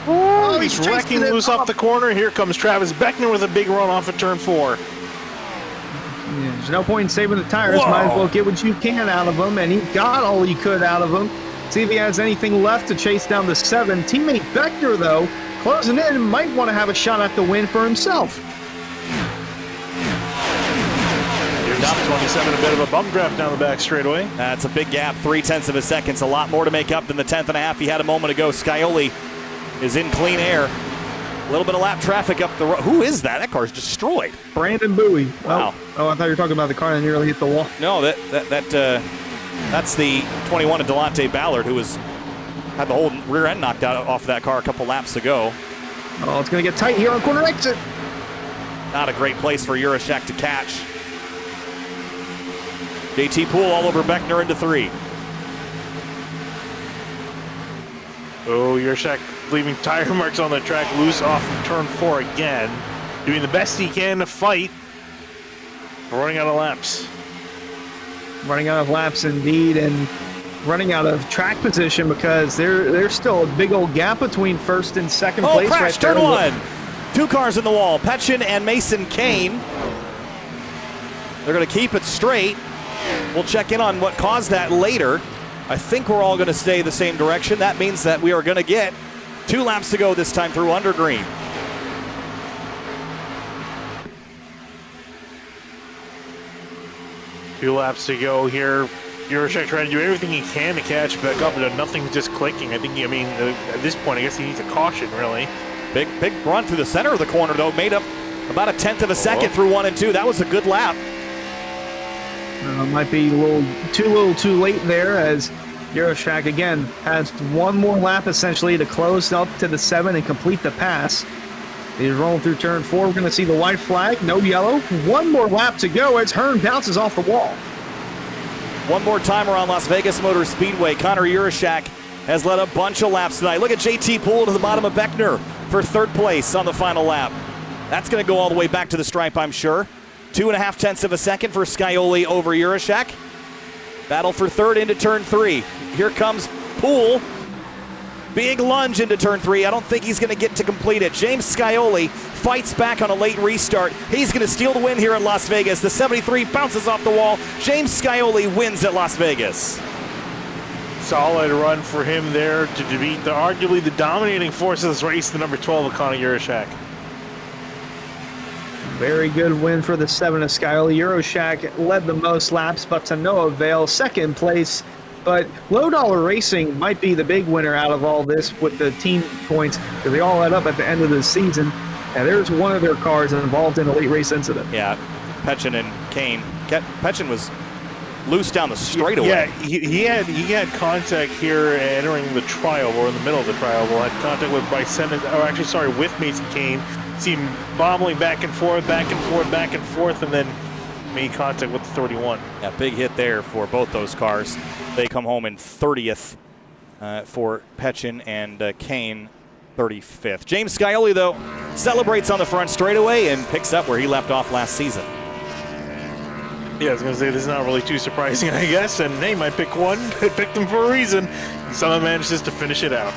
Oh, he's wrecking loose off the corner. Here comes Travis Beckner with a big run off of turn 4. Yeah, there's no point in saving the tires. Might as well get what you can out of them, and he got all he could out of them. See if he has anything left to chase down the 7. Teammate Beckner, though, closing in, might want to have a shot at the win for himself. Here's top 27, a bit of a bump draft down the back straightaway. That's a big gap, 0.3 of a second. A lot more to make up than the 10.5 he had a moment ago. Scioli is in clean air. A little bit of lap traffic up the road. Who is that? That car's destroyed. Brandon Bowie. Wow. Oh, I thought you were talking about the car that nearly hit the wall. No, that's the 21 of Delonte Ballard, who had the whole rear end knocked out off of that car a couple laps ago. Oh, it's going to get tight here on corner exit. Not a great place for Euroshack to catch. JT Poole all over Beckner into 3. Oh, Euroshack leaving tire marks on the track, loose off of turn 4 again. Doing the best he can to fight. Running out of laps. running out of laps indeed, and running out of track position because there's still a big old gap between first and second place. Crash, right there. turn one. 2 cars in the wall. Petchin and Mason Kane. They're going to keep it straight. We'll check in on what caused that later. I think we're all going to stay the same direction. That means that we are going to get 2 laps to go this time through under green. Two laps to go here. Jurasek trying to do everything he can to catch back up, but nothing's just clicking. At this point, I guess he needs a caution, really. Big run through the center of the corner, though. Made up about a 1/10 of a second through 1 and 2. That was a good lap. Might be a little too late there, as Jurasek again has one more lap essentially to close up to the 7 and complete the pass. He's rolling through turn 4. We're going to see the white flag, no yellow. One more lap to go as Hearn bounces off the wall. One more time around Las Vegas Motor Speedway. Connor Jurasek has led a bunch of laps tonight. Look at JT Poole to the bottom of Beckner for 3rd place on the final lap. That's going to go all the way back to the stripe, I'm sure. 2.5 of a second for Scioli over Jurasek. Battle for 3rd into turn 3. Here comes Poole. Big lunge into turn 3. I don't think he's going to get to complete it. James Scioli fights back on a late restart. He's going to steal the win here in Las Vegas. The 73 bounces off the wall. James Scioli wins at Las Vegas. Solid run for him there to defeat arguably the dominating force of this race, the number 12 of Connor Jurasek. Very good win for the 7 of Scioli. Jurasek led the most laps, but to no avail. 2nd place. But Low Dollar Racing might be the big winner out of all this with the team points, because they all add up at the end of the season. And there's one of their cars involved in a late race incident. Yeah, Petchin and Kane. Petchin was loose down the straightaway. Yeah, he had contact here entering the trial, or in the middle of the trial. Well, had contact with with Mason Kane. See him bobbling back and forth, and then made contact with the 31. Yeah, big hit there for both those cars. They come home in 30th for Petchin and Kane 35th. James Scioli, though, celebrates on the front straightaway and picks up where he left off last season. Yeah, I was going to say, this is not really too surprising, I guess. And they might pick one. They picked them for a reason. Someone manages to finish it out.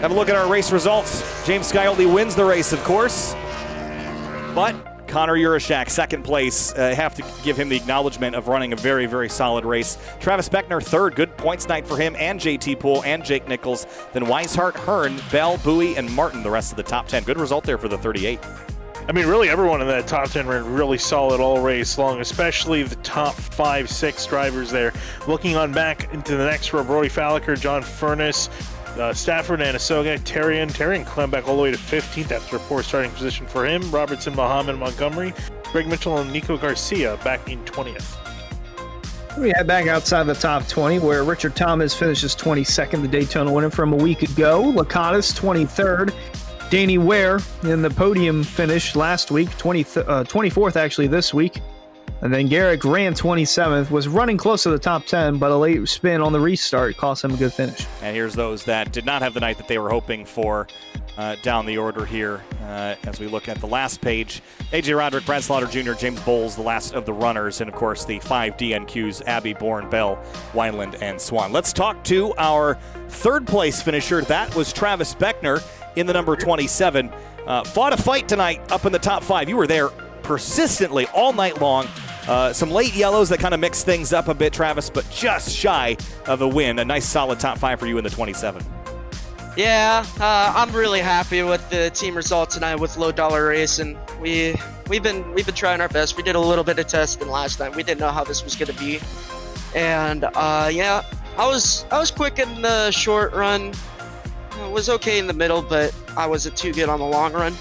Have a look at our race results. James Scioli wins the race, of course. But Connor Jurasek, 2nd place. Have to give him the acknowledgement of running a very, very solid race. Travis Beckner, 3rd. Good points night for him and JT Poole and Jake Nichols. Then Weishart, Hearn, Bell, Bowie, and Martin, the rest of the top 10. Good result there for the 38. I mean, really everyone in that top 10 ran really solid all race long, especially the top 5-6 drivers there. Looking on back into the next row, Brody Falliker, John Furness, Stafford, Anasoga, Terrian climbed back all the way to 15th after a poor starting position for him. Robertson, Muhammad, Montgomery, Greg Mitchell, and Nico Garcia back in 20th. We head back outside the top 20, where Richard Thomas finishes 22nd, the Daytona winner from a week ago. Lakatos, 23rd. Danny Ware in the podium finish last week, 24th actually this week. And then Garrick ran 27th, was running close to the top 10, but a late spin on the restart cost him a good finish. And here's those that did not have the night that they were hoping for down the order here as we look at the last page. A.J. Roderick, Brad Slaughter Jr., James Bowles, the last of the runners, and of course the 5 DNQs, Abbey, Bourne, Bell, Wineland, and Swan. Let's talk to our 3rd place finisher. That was Travis Beckner in the number 27. Fought a fight tonight up in the top 5. You were there persistently all night long. Some late yellows that kind of mixed things up a bit, Travis, but just shy of a win. A nice solid top 5 for you in the 27. Yeah, I'm really happy with the team result tonight with Low Dollar Race, and we've been trying our best. We did a little bit of testing last night. We didn't know how this was going to be, and yeah, I was quick in the short run. I was okay in the middle, but I wasn't too good on the long run.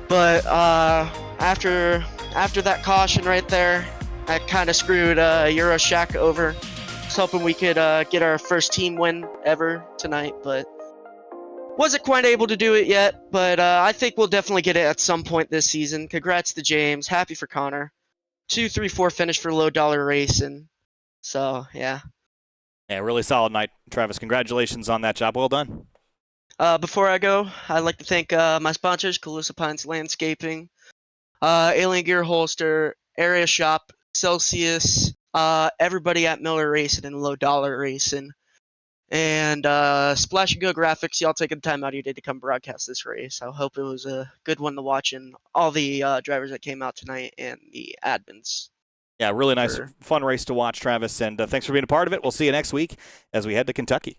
But after that caution right there, that kind of screwed Jurasek over. I was hoping we could get our first team win ever tonight, but wasn't quite able to do it yet. But I think we'll definitely get it at some point this season. Congrats to James. Happy for Connor. 2-3-4 finish for Low Dollar Racing. So, yeah. Yeah, really solid night, Travis. Congratulations on that job. Well done. Before I go, I'd like to thank my sponsors, Calusa Pines Landscaping. Alien Gear Holster, Area Shop, Celsius, everybody at Miller Racing and Low Dollar Racing. And Splash and Go Graphics, y'all taking the time out of your day to come broadcast this race. I hope it was a good one to watch, and all the drivers that came out tonight and the admins. Yeah, really nice, fun race to watch, Travis, and thanks for being a part of it. We'll see you next week as we head to Kentucky.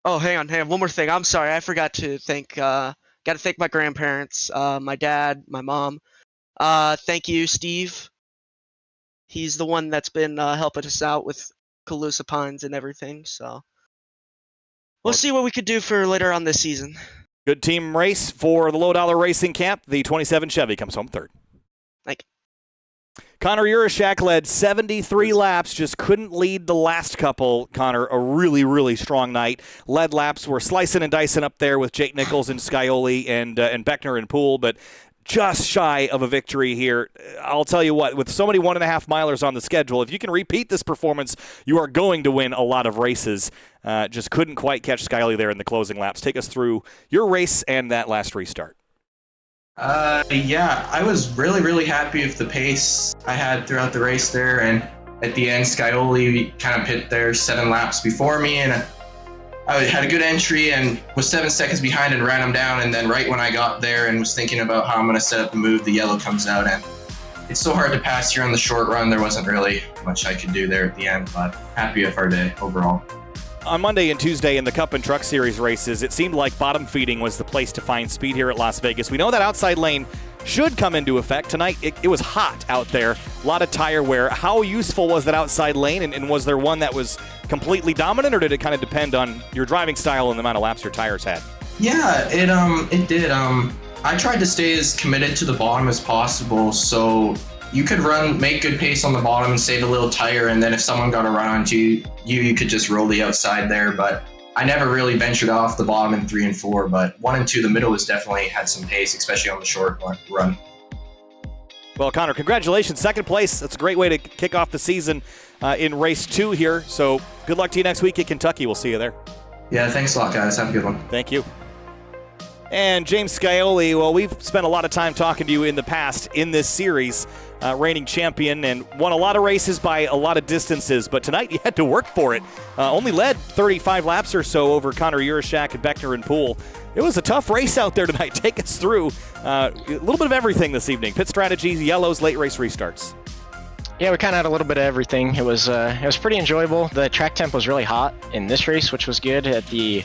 Oh, hang on. One more thing. I'm sorry. I forgot to thank, got to thank my grandparents, my dad, my mom. Thank you, Steve. He's the one that's been helping us out with Calusa Pines and everything, so we'll see what we could do for later on this season. Good team race for the Low Dollar Racing Camp. The 27 Chevy comes home third. Thank you. Connor Urashak led 73 laps, just couldn't lead the last couple. Connor, a really, really strong night. Led laps were slicing and dicing up there with Jake Nichols and Scioli and Beckner and Poole, but just shy of a victory here. I'll tell you what, with so many 1.5 milers on the schedule, if you can repeat this performance, you are going to win a lot of races. Just couldn't quite catch Scioli there in the closing laps. Take us through your race and that last restart. Yeah, I was really, really happy with the pace I had throughout the race there. And at the end, Scioli kind of hit there 7 laps before me, and I had a good entry and was 7 seconds behind and ran him down. And then right when I got there and was thinking about how I'm going to set up the move, the yellow comes out. And it's so hard to pass here on the short run. There wasn't really much I could do there at the end, but happy with our day overall. On Monday and Tuesday in the Cup and Truck Series races, it seemed like bottom feeding was the place to find speed here at Las Vegas. We know that outside lane should come into effect. Tonight, it was hot out there, a lot of tire wear. How useful was that outside lane, and was there one that was completely dominant, or did it kind of depend on your driving style and the amount of laps your tires had? Yeah, it did. I tried to stay as committed to the bottom as possible, so you could make good pace on the bottom and save a little tire, and then if someone got a run onto you, you could just roll the outside there. But I never really ventured off the bottom in 3 and 4, but 1 and 2, the middle was definitely had some pace, especially on the short run. Well, Connor, congratulations. Second place. That's a great way to kick off the season in race 2 here. So good luck to you next week at Kentucky. We'll see you there. Yeah, thanks a lot, guys. Have a good one. Thank you. And James Scioli, well, we've spent a lot of time talking to you in the past in this series, reigning champion, and won a lot of races by a lot of distances, but tonight you had to work for it. Only led 35 laps or so over Connor Urashak and Beckner and Poole. It was a tough race out there tonight. Take us through a little bit of everything this evening. Pit strategies, yellows, late race restarts. Yeah, we kind of had a little bit of everything. It was pretty enjoyable. The track temp was really hot in this race, which was good. At the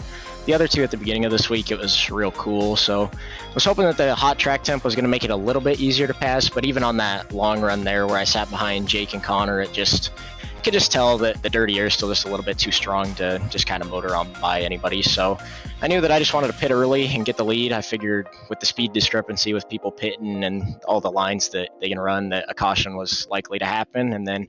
other two at the beginning of this week, it was real cool. So I was hoping that the hot track temp was going to make it a little bit easier to pass. But even on that long run there where I sat behind Jake and Connor, you could just tell that the dirty air is still just a little bit too strong to just kind of motor on by anybody. So I knew that I just wanted to pit early and get the lead. I figured with the speed discrepancy with people pitting and all the lines that they can run, that a caution was likely to happen. And then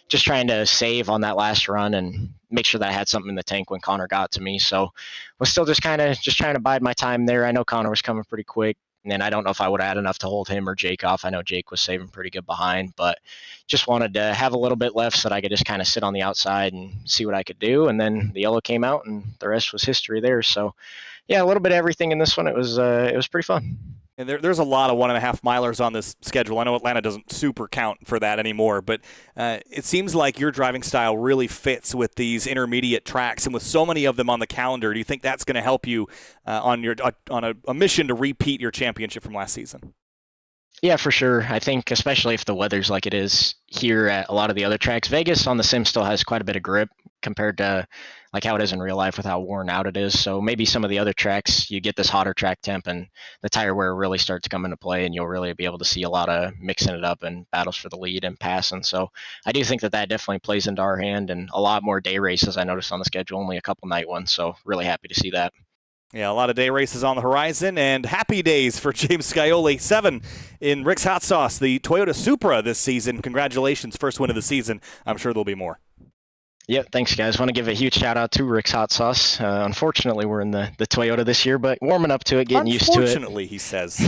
just trying to save on that last run and make sure that I had something in the tank when Connor got to me. So was still just trying to bide my time there. I know Connor was coming pretty quick, and then I don't know if I would have had enough to hold him or Jake off. I know Jake was saving pretty good behind, but just wanted to have a little bit left so that I could just kind of sit on the outside and see what I could do. And then the yellow came out, and the rest was history there. So yeah, a little bit of everything in this one. It was pretty fun. And there's a lot of 1.5 milers on this schedule. I know Atlanta doesn't super count for that anymore, but it seems like your driving style really fits with these intermediate tracks, and with so many of them on the calendar, do you think that's going to help you on a mission to repeat your championship from last season? Yeah, for sure. I think especially if the weather's like it is here at a lot of the other tracks, Vegas on the sim still has quite a bit of grip compared to like how it is in real life with how worn out it is. So maybe some of the other tracks, you get this hotter track temp and the tire wear really starts to come into play, and you'll really be able to see a lot of mixing it up and battles for the lead and passing. So I do think that definitely plays into our hand, and a lot more day races I noticed on the schedule, only a couple night ones. So really happy to see that. Yeah, a lot of day races on the horizon, and happy days for James Scioli. 7 in Rick's Hot Sauce, the Toyota Supra this season. Congratulations, first win of the season. I'm sure there'll be more. Yep, thanks, guys. Want to give a huge shout out to Rick's Hot Sauce. Unfortunately, we're in the Toyota this year, but warming up to it, getting used to it. Unfortunately, he says.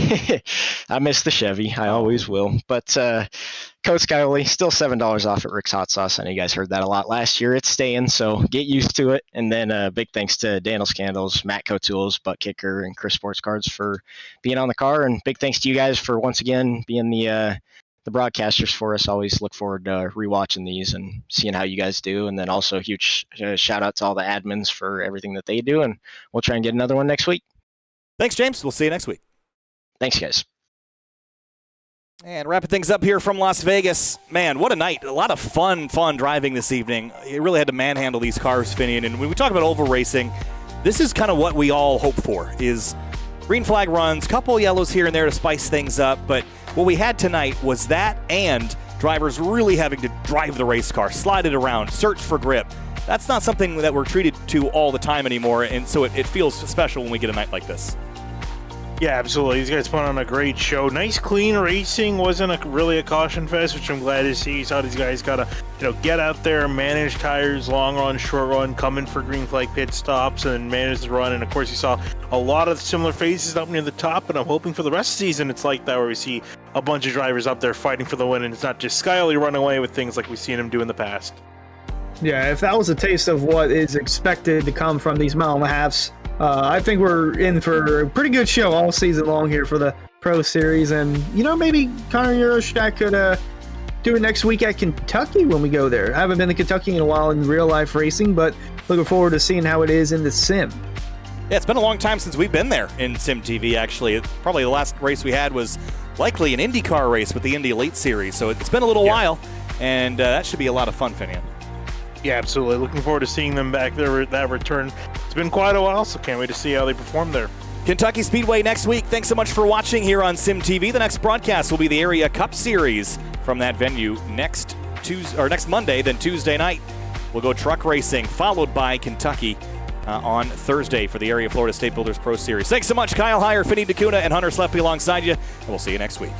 I miss the Chevy. I always will. But Coach Skyoli, still $7 off at Rick's Hot Sauce. I know you guys heard that a lot last year. It's staying, so get used to it. And then big thanks to Daniel's Candles, Matt Tools, Butt Kicker, and Chris Sports Cards for being on the car. And big thanks to you guys for once again being the broadcasters for us. Always look forward to rewatching these and seeing how you guys do. And then also a huge shout out to all the admins for everything that they do. And we'll try and get another one next week. Thanks, James. We'll see you next week. Thanks, guys. And wrapping things up here from Las Vegas. Man, what a night. A lot of fun driving this evening. You really had to manhandle these cars, Finian. And when we talk about oval racing, this is kind of what we all hope for, is green flag runs, couple of yellows here and there to spice things up. But what we had tonight was that and drivers really having to drive the race car, slide it around, search for grip. That's not something that we're treated to all the time anymore, and so it feels special when we get a night like this. Yeah, absolutely. These guys put on a great show. Nice, clean racing. Wasn't really a caution fest, which I'm glad to see. You saw these guys got to, get out there, manage tires, long run, short run, come in for green flag pit stops, and manage the run. And of course, you saw a lot of similar faces up near the top. And I'm hoping for the rest of the season, it's like that, where we see a bunch of drivers up there fighting for the win, and it's not just Skyoli running away with things like we've seen him do in the past. Yeah, if that was a taste of what is expected to come from these mile and a halves, I think we're in for a pretty good show all season long here for the Pro Series. And, maybe Connor Eurostack could do it next week at Kentucky when we go there. I haven't been to Kentucky in a while in real life racing, but looking forward to seeing how it is in the sim. Yeah, it's been a long time since we've been there in Sim TV, actually. Probably the last race we had was likely an IndyCar race with the Indy Elite Series. So it's been a little while, and that should be a lot of fun, Finian. Yeah, absolutely. Looking forward to seeing them back there, that return. It's been quite a while, so can't wait to see how they perform there. Kentucky Speedway next week. Thanks so much for watching here on Sim TV. The next broadcast will be the Area Cup Series from that venue next Monday, then Tuesday night. We'll go truck racing, followed by Kentucky on Thursday for the Area Florida State Builders Pro Series. Thanks so much, Kyle Heyer, Finney DeCuna, and Hunter Sleppy alongside you, and we'll see you next week.